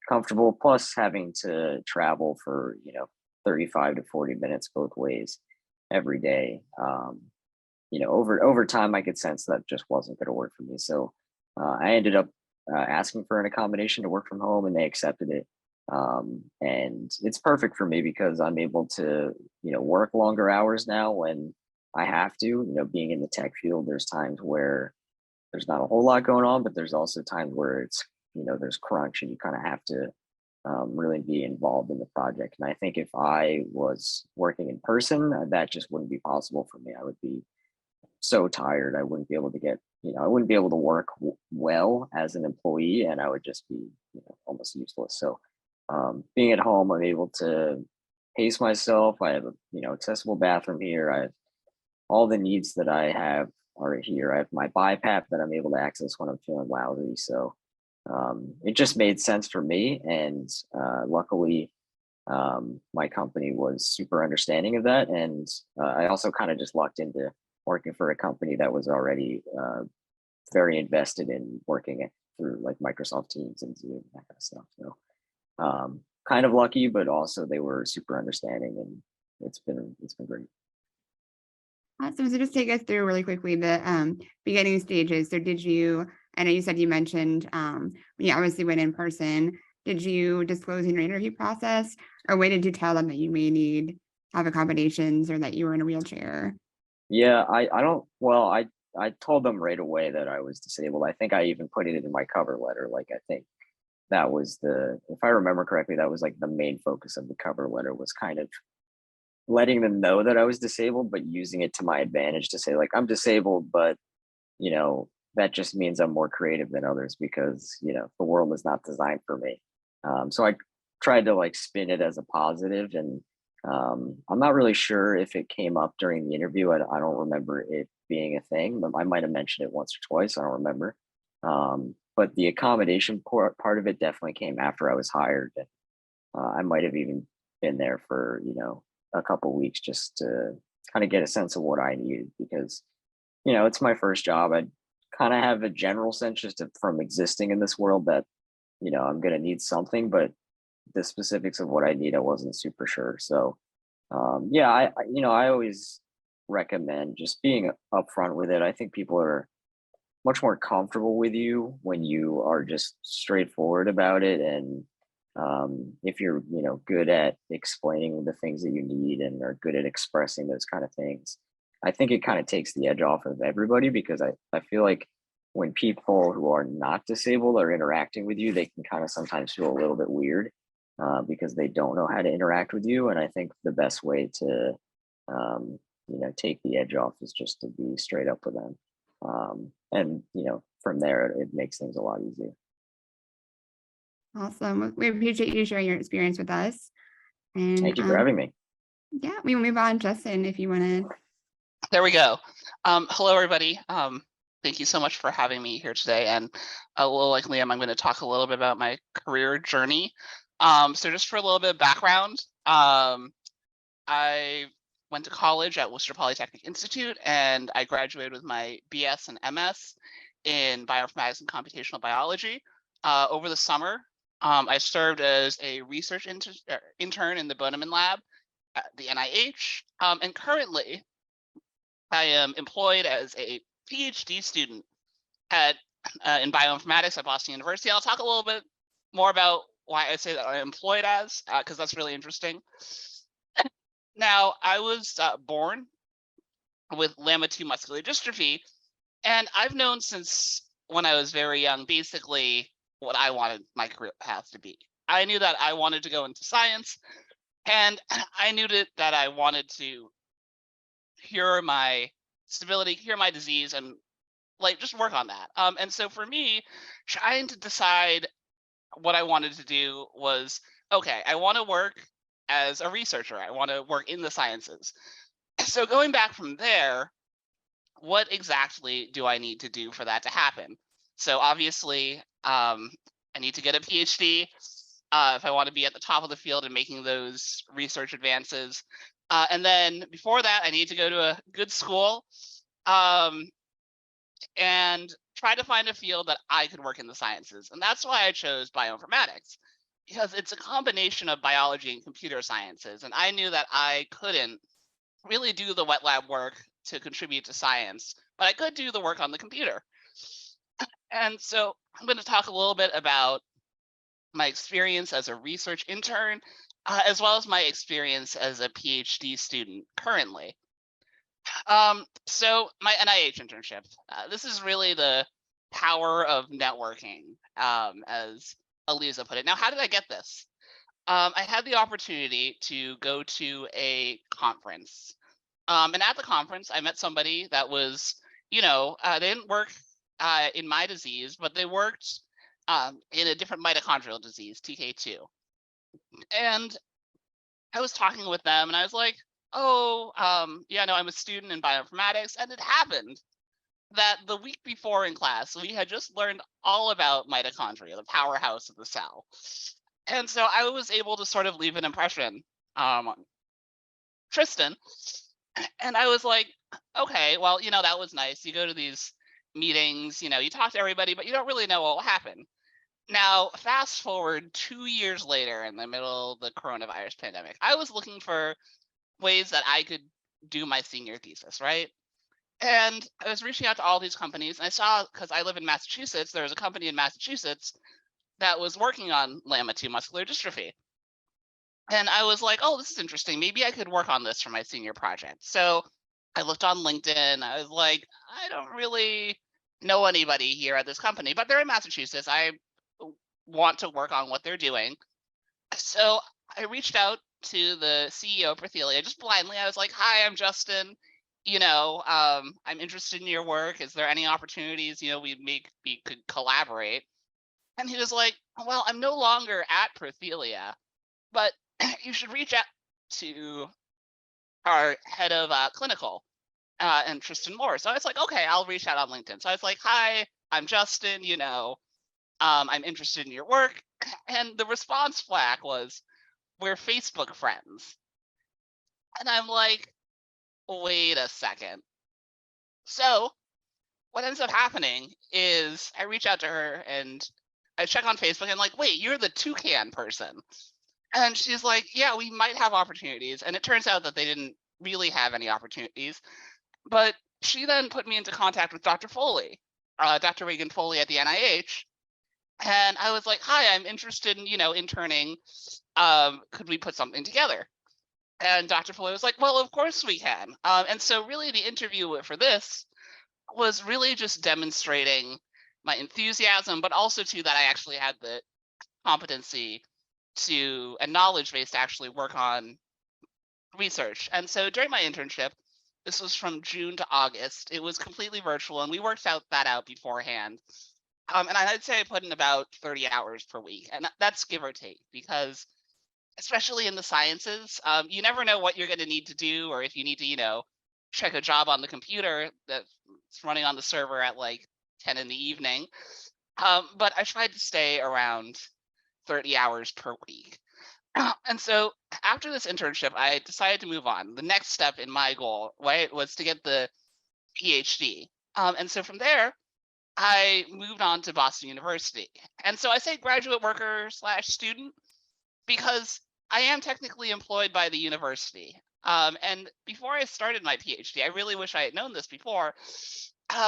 comfortable. Plus, having to travel for 35 to 40 minutes both ways every day. Over time, I could sense that just wasn't going to work for me. So I ended up asking for an accommodation to work from home, and they accepted it. And it's perfect for me because I'm able to, work longer hours now when I have to. Being in the tech field, there's times where there's not a whole lot going on, but there's also times where it's, there's crunch and you kind of have to really be involved in the project. And I think if I was working in person, that just wouldn't be possible for me. I would be so tired. I wouldn't be able to I wouldn't be able to work well as an employee, and I would just be, almost useless. So being at home, I'm able to pace myself. I have a, accessible bathroom here. I have all the needs that I have are here. I have my BiPAP that I'm able to access when I'm feeling lousy. So it just made sense for me. And luckily, my company was super understanding of that. And I also kind of just lucked into working for a company that was already very invested in working through like Microsoft Teams and Zoom, that kind of stuff. So kind of lucky, but also they were super understanding, and it's been great. Awesome. So just take us through really quickly the beginning stages. So I know you said you mentioned when you obviously went in person, did you disclose in your interview process, or when did you tell them that you may need have accommodations or that you were in a wheelchair? Yeah, I told them right away that I was disabled. I think I even put it in my cover letter. Like, I think that was if I remember correctly, that was like the main focus of the cover letter, was kind of letting them know that I was disabled, but using it to my advantage to say, like, I'm disabled, but that just means I'm more creative than others because the world is not designed for me. So I tried to like spin it as a positive, and I'm not really sure if it came up during the interview. I don't remember it being a thing, but I might have mentioned it once or twice. I don't remember. But the accommodation part of it definitely came after I was hired. And, I might have even been there for a couple weeks just to kind of get a sense of what I needed, because it's my first job. I kind of have a general sense just from existing in this world that I'm gonna need something, but the specifics of what I need, I wasn't super sure. So yeah, I always recommend just being upfront with it. I think people are much more comfortable with you when you are just straightforward about it, and if you're, good at explaining the things that you need and are good at expressing those kind of things, I think it kind of takes the edge off of everybody, because I feel like when people who are not disabled are interacting with you, they can kind of sometimes feel a little bit weird because they don't know how to interact with you. And I think the best way to, take the edge off is just to be straight up with them. And, from there, it makes things a lot easier. Awesome. We appreciate you sharing your experience with us. And Thank you for having me. yeah, we will move on. Justin, if you want to. There we go. Hello, everybody. Thank you so much for having me here today. And a little like Liam, I'm going to talk a little bit about my career journey. So just for a little bit of background, I went to college at Worcester Polytechnic Institute, and I graduated with my BS and MS in bioinformatics and computational biology. Over the summer, I served as a research intern in the Boneman Lab at the NIH, and currently I am employed as a PhD student at in bioinformatics at Boston University. I'll talk a little bit more about why I say that I'm employed as, because that's really interesting. Now, I was born with Lamb-2 muscular dystrophy, and I've known since when I was very young, basically what I wanted my career path to be. I knew that I wanted to go into science, and I knew that I wanted to cure my stability, cure my disease, and like just work on that. And so for me, trying to decide what I wanted to do was, okay, I want to work as a researcher. I want to work in the sciences. So going back from there, what exactly do I need to do for that to happen? So obviously, I need to get a PhD if I want to be at the top of the field and making those research advances. And then before that, I need to go to a good school and try to find a field that I could work in the sciences. And that's why I chose bioinformatics, because it's a combination of biology and computer sciences. And I knew that I couldn't really do the wet lab work to contribute to science, but I could do the work on the computer. And so I'm going to talk a little bit about my experience as a research intern, as well as my experience as a PhD student currently. So my NIH internship, this is really the power of networking, as ALIZA put it. Now, how did I get this? I had the opportunity to go to a conference. And at the conference, I met somebody that was, they didn't work in my disease, but they worked in a different mitochondrial disease, TK2. And I was talking with them, and I was like, oh, yeah, no, I'm a student in bioinformatics. And it happened that the week before in class, we had just learned all about mitochondria, the powerhouse of the cell. And so I was able to sort of leave an impression on Tristan. And I was like, okay, well, that was nice. You go to these meetings, you talk to everybody, but you don't really know what will happen. Now, fast forward 2 years later, in the middle of the coronavirus pandemic, I was looking for ways that I could do my senior thesis, right? And I was reaching out to all these companies, and I saw, because I live in Massachusetts, there was a company in Massachusetts that was working on Lamb-2 muscular dystrophy. And I was like, oh, this is interesting. Maybe I could work on this for my senior project. So I looked on LinkedIn. I was like, I don't really know anybody here at this company, but they're in Massachusetts. I want to work on what they're doing. So I reached out to the CEO for Thelia just blindly. I was like, hi, I'm Justin. I'm interested in your work. Is there any opportunities, we could collaborate? And he was like, well, I'm no longer at Prothelia, but you should reach out to our head of clinical and Tristan Moore. So I was like, okay, I'll reach out on LinkedIn. So I was like, hi, I'm Justin, I'm interested in your work. And the response flag was, we're Facebook friends. And I'm like, wait a second. So what ends up happening is I reach out to her and I check on Facebook and like, wait, you're the toucan person. And she's like, yeah, we might have opportunities. And it turns out that they didn't really have any opportunities. But she then put me into contact with Dr. Foley, Dr. Reagan Foley at the NIH. And I was like, hi, I'm interested in, interning. Could we put something together? And Dr. Floyd was like, well, of course we can. And so really the interview for this was really just demonstrating my enthusiasm, but also too that I actually had the competency to and knowledge base to actually work on research. And so during my internship, this was from June to August, it was completely virtual and we worked that out beforehand. And I'd say I put in about 30 hours per week, and that's give or take, because especially in the sciences, you never know what you're going to need to do, or if you need to, check a job on the computer that's running on the server at like 10 in the evening. But I tried to stay around 30 hours per week. And so after this internship, I decided to move on. The next step in my goal, right, was to get the PhD. And so from there, I moved on to Boston University. And so I say graduate worker / student because I am technically employed by the university. And before I started my PhD, I really wish I had known this before,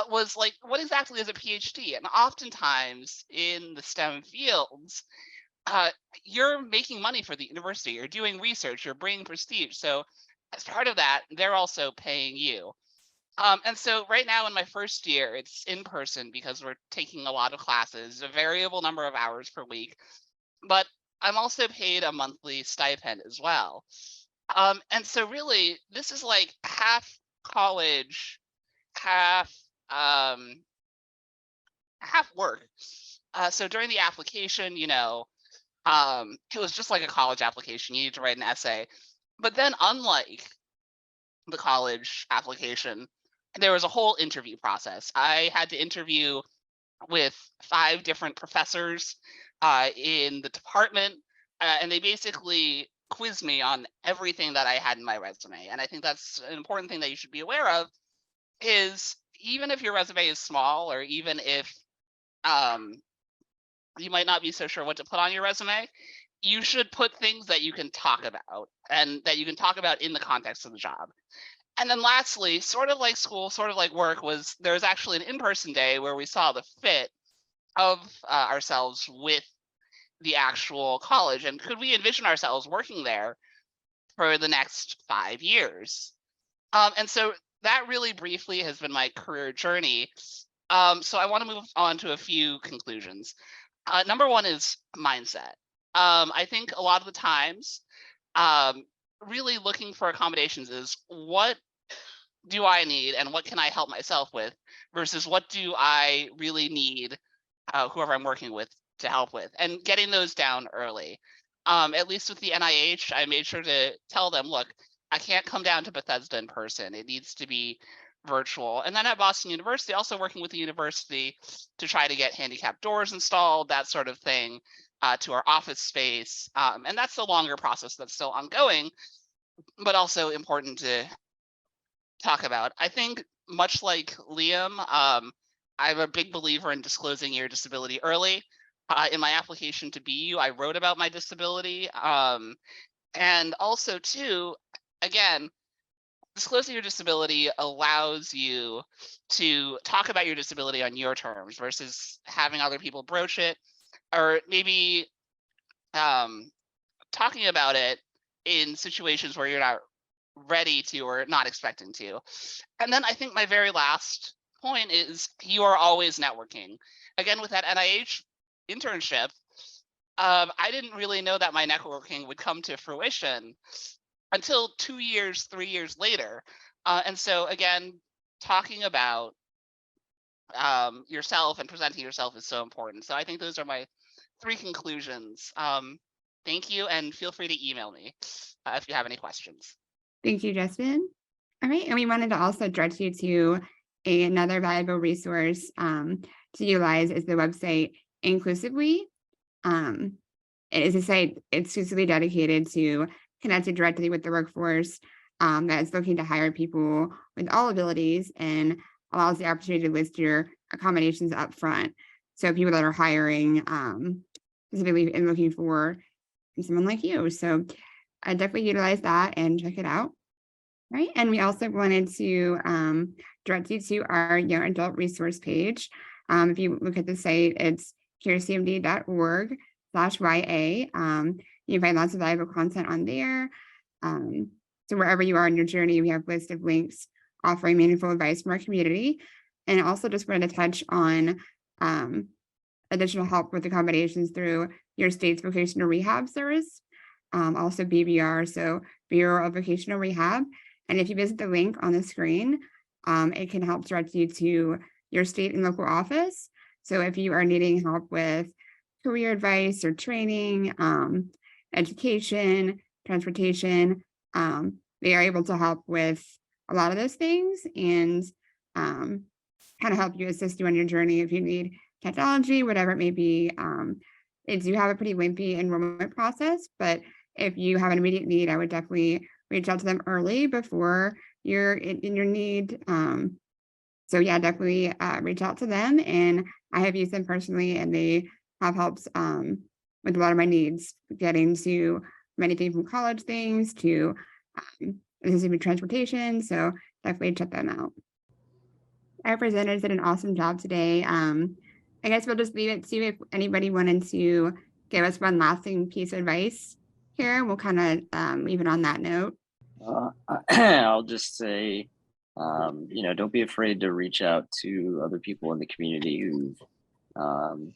was like, what exactly is a PhD? And oftentimes in the STEM fields, you're making money for the university, you're doing research, you're bringing prestige. So as part of that, they're also paying you. And so right now in my first year, it's in person because we're taking a lot of classes, a variable number of hours per week, but I'm also paid a monthly stipend as well. And so really, this is like half college, half work. So during the application, it was just like a college application. You need to write an essay. But then unlike the college application, there was a whole interview process. I had to interview with 5 different professors in the department, and they basically quizzed me on everything that I had in my resume. And I think that's an important thing that you should be aware of, is even if your resume is small, or even if you might not be so sure what to put on your resume, you should put things that you can talk about and that you can talk about in the context of the job. And then lastly, sort of like school, sort of like work, was there was actually an in-person day where we saw the fit of ourselves with the actual college, and could we envision ourselves working there for the next 5 years. And so that really briefly has been my career journey. So I want to move on to a few conclusions. Number one is mindset. I think a lot of the times, really looking for accommodations is, what do I need and what can I help myself with, versus what do I really need whoever I'm working with to help with, and getting those down early. At least with the NIH, I made sure to tell them, look, I can't come down to Bethesda in person. It needs to be virtual. And then at Boston University, also working with the university to try to get handicapped doors installed, that sort of thing, to our office space. And that's a longer process that's still ongoing, but also important to talk about. I think much like Liam, I'm a big believer in disclosing your disability early. In my application to BU, I wrote about my disability. And also too, again, disclosing your disability allows you to talk about your disability on your terms versus having other people broach it, or maybe talking about it in situations where you're not ready to or not expecting to. And then I think my very last point is, you are always networking. Again, with that NIH internship, I didn't really know that my networking would come to fruition until 2 years, 3 years later. And so again, talking about yourself and presenting yourself is so important. So I think those are my 3 conclusions. Thank you, and feel free to email me if you have any questions. Thank you, Justin. All right, and we wanted to also direct you to another valuable resource to utilize is the website Inclusively. It is a site exclusively dedicated to connecting directly with the workforce that is looking to hire people with all abilities, and allows the opportunity to list your accommodations up front. So people that are hiring specifically and looking for someone like you. So I definitely utilize that and check it out. Right. And we also wanted to direct you to our young adult resource page. If you look at the site, it's carecmd.org/YA. You can find lots of valuable content on there. So wherever you are in your journey, we have a list of links offering meaningful advice from our community. And also just wanted to touch on additional help with accommodations through your state's vocational rehab service, also BVR, so Bureau of Vocational Rehab. And if you visit the link on the screen, it can help direct you to your state and local office. So if you are needing help with career advice or training, education, transportation, they are able to help with a lot of those things and kind of help you, assist you on your journey if you need technology, whatever it may be. They do have a pretty lengthy enrollment process, but if you have an immediate need, I would definitely reach out to them early before you're in your need. So yeah, definitely reach out to them, and I have used them personally, and they have helped with a lot of my needs, getting to anything from college things to assisting transportation. So definitely check them out. Our presenters did an awesome job today. I guess we'll just leave it to if anybody wanted to give us one lasting piece of advice here. We'll kind of leave it on that note. I'll just say, don't be afraid to reach out to other people in the community who've, gone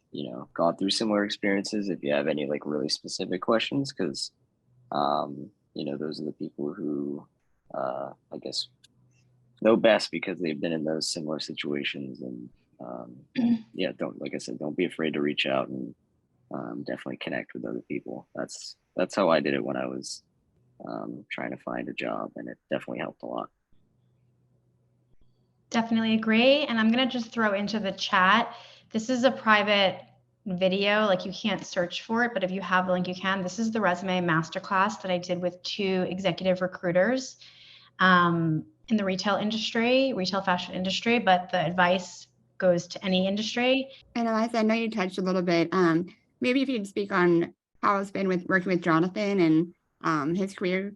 through similar experiences. If you have any like really specific questions, because, those are the people who, I guess, know best because they've been in those similar situations. And don't be afraid to reach out and definitely connect with other people. That's how I did it when I was trying to find a job, and it definitely helped a lot. Definitely agree. And I'm going to just throw into the chat. This is a private video, like you can't search for it, but if you have the link, you can. This is the resume masterclass that I did with 2 executive recruiters in the retail fashion industry, but the advice goes to any industry. And Eliza, I know you touched a little bit. Maybe if you could speak on how it's been with working with Jonathan and his career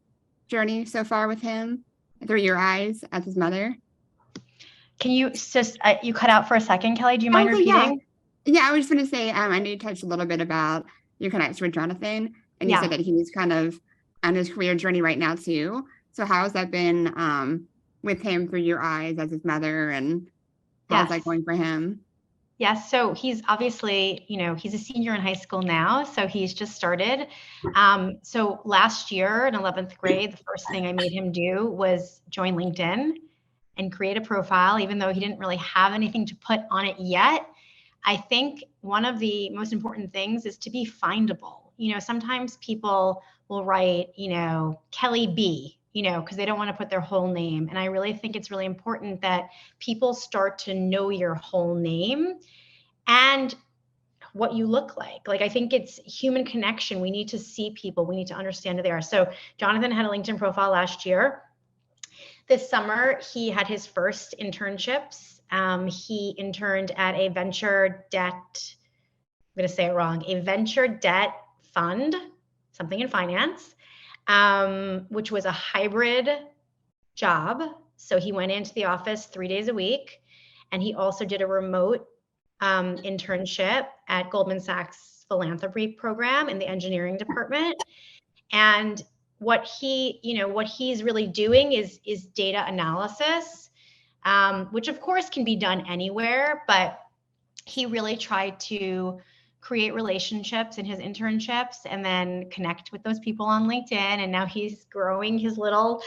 journey so far with him through your eyes as his mother. Can you just, you cut out for a second, Kelly, do you mind repeating? Yeah, I was just going to say, I know you touched a little bit about your connection with Jonathan, and you said that he's kind of on his career journey right now too. So how has that been with him through your eyes as his mother, and how's that going for him? Yes, so he's obviously, he's a senior in high school now, so he's just started. So last year in 11th grade, the first thing I made him do was join LinkedIn and create a profile, even though he didn't really have anything to put on it yet. I think one of the most important things is to be findable. Sometimes people will write, Kelly B, because they don't want to put their whole name. And I really think it's really important that people start to know your whole name and what you look like. Like, I think it's human connection. We need to see people. We need to understand who they are. So Jonathan had a LinkedIn profile last year. This summer, he had his first internships. He interned at a venture debt, I'm going to say it wrong, a venture debt fund, something in finance, which was a hybrid job. So he went into the office 3 days a week, and he also did a remote internship at Goldman Sachs philanthropy program in the engineering department. And what he's really doing is data analysis, which of course can be done anywhere, but he really tried to create relationships in his internships and then connect with those people on LinkedIn. And now he's growing his little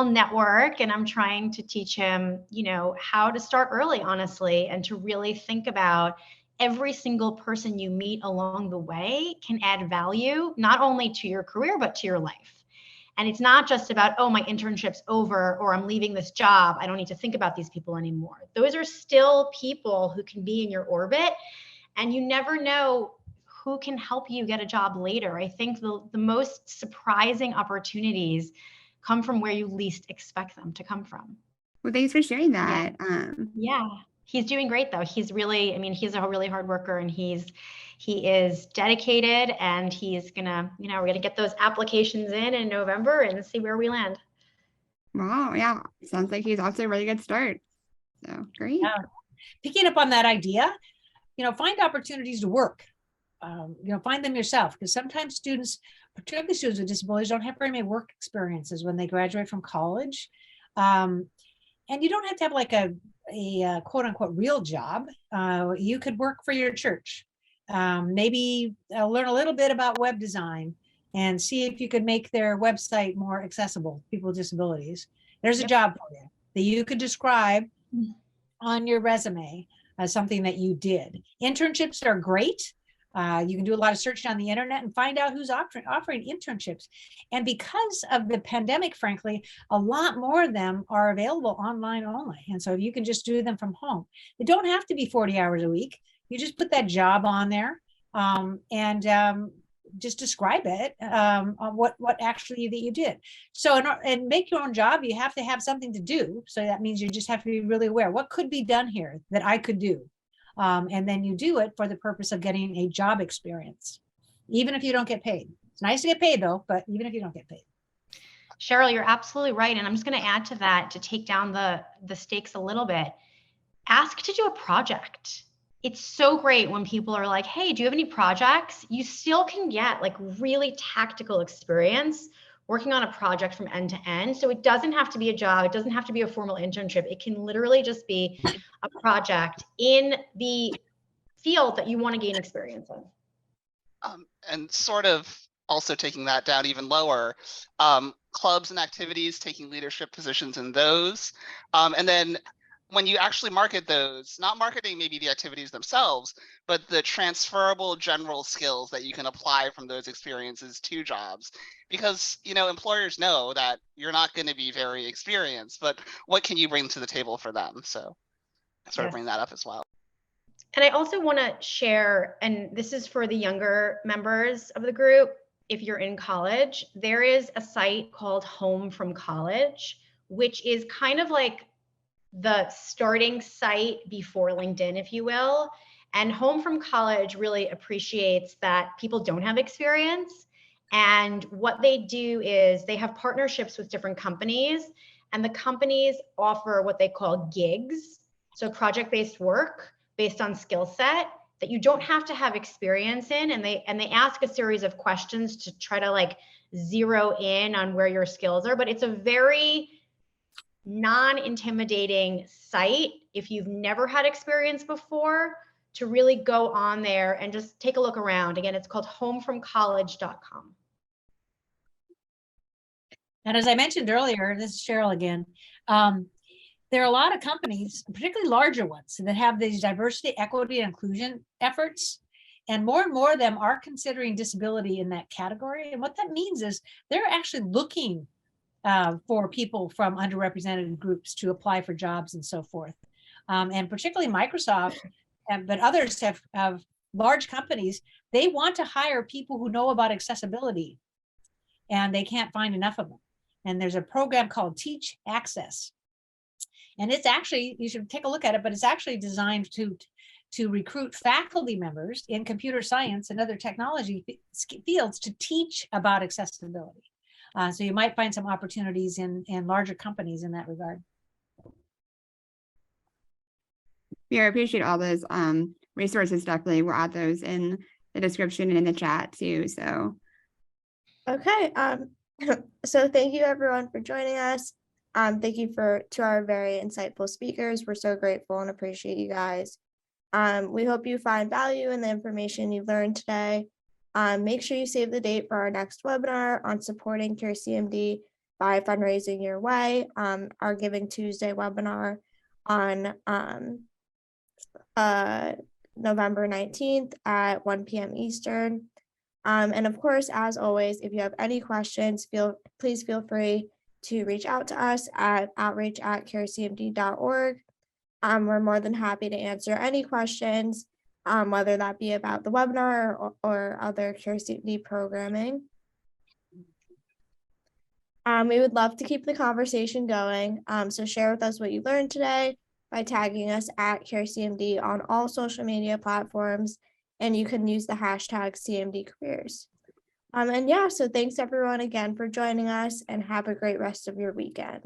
network, and I'm trying to teach him, how to start early, honestly, and to really think about every single person you meet along the way can add value, not only to your career, but to your life. And it's not just about, oh, my internship's over, or I'm leaving this job, I don't need to think about these people anymore. Those are still people who can be in your orbit, and you never know who can help you get a job later. I think the most surprising opportunities come from where you least expect them to come from. Well, thanks for sharing that. Yeah. He's doing great though. He's really, he's a really hard worker, and he is dedicated, and he's gonna, we're gonna get those applications in November and see where we land. Wow. Yeah. Sounds like he's off to a really good start. So great. Yeah. Picking up on that idea, find opportunities to work. Find them yourself, because sometimes students, particularly students with disabilities, don't have very many work experiences when they graduate from college. And you don't have to have like a quote unquote real job. You could work for your church. Maybe learn a little bit about web design and see if you could make their website more accessible to people with disabilities. There's a job for you that you could describe on your resume as something that you did. Internships are great. You can do a lot of searching on the internet and find out who's offering internships. And because of the pandemic, frankly, a lot more of them are available online only. And so you can just do them from home. They don't have to be 40 hours a week. You just put that job on there and just describe it, what actually that you did. So and make your own job, you have to have something to do. So that means you just have to be really aware. What could be done here that I could do? And then you do it for the purpose of getting a job experience, even if you don't get paid. It's nice to get paid though, but even if you don't get paid. Sheryl, you're absolutely right. And I'm just going to add to that to take down the stakes a little bit. Ask to do a project. It's so great when people are like, hey, do you have any projects? You still can get like really tactical experience working on a project from end to end. So it doesn't have to be a job. It doesn't have to be a formal internship. It can literally just be a project in the field that you want to gain experience in. And sort of also taking that down even lower, clubs and activities, taking leadership positions in those. And then when you actually market those, not marketing maybe the activities themselves, but the transferable general skills that you can apply from those experiences to jobs. Because, employers know that you're not going to be very experienced, but what can you bring to the table for them? So I sort of bring that up as well. And I also want to share, and this is for the younger members of the group, if you're in college, there is a site called Home from College, which is kind of like the starting site before LinkedIn, if you will. And Home from College really appreciates that people don't have experience. And what they do is they have partnerships with different companies, and the companies offer what they call gigs. So project-based work based on skill set that you don't have to have experience in. And they ask a series of questions to try to like zero in on where your skills are. But it's a very non-intimidating site if you've never had experience before, to really go on there and just take a look around. Again, it's called homefromcollege.com. And as I mentioned earlier, this is Sheryl again, there are a lot of companies, particularly larger ones, that have these diversity, equity, and inclusion efforts. And more of them are considering disability in that category. And what that means is they're actually looking for people from underrepresented groups to apply for jobs and so forth. And particularly Microsoft, but others have large companies, they want to hire people who know about accessibility, and they can't find enough of them. And there's a program called Teach Access. And it's actually, you should take a look at it, but it's actually designed to recruit faculty members in computer science and other technology fields to teach about accessibility. So you might find some opportunities in larger companies in that regard. Yeah, I appreciate all those resources. Definitely, we'll add those in the description and in the chat too. So, okay. So thank you everyone for joining us. Thank you to our very insightful speakers. We're so grateful and appreciate you guys. We hope you find value in the information you've learned today. Make sure you save the date for our next webinar on supporting CareCMD by fundraising your way. Our Giving Tuesday webinar on November 19th at 1 p.m. Eastern. And of course, as always, if you have any questions, please feel free to reach out to us at outreach@carecmd.org. We're more than happy to answer any questions, whether that be about the webinar or other CareCMD programming. We would love to keep the conversation going, so share with us what you learned today by tagging us at CareCMD on all social media platforms, and you can use the hashtag CMD Careers. And yeah, so thanks everyone again for joining us, and have a great rest of your weekend.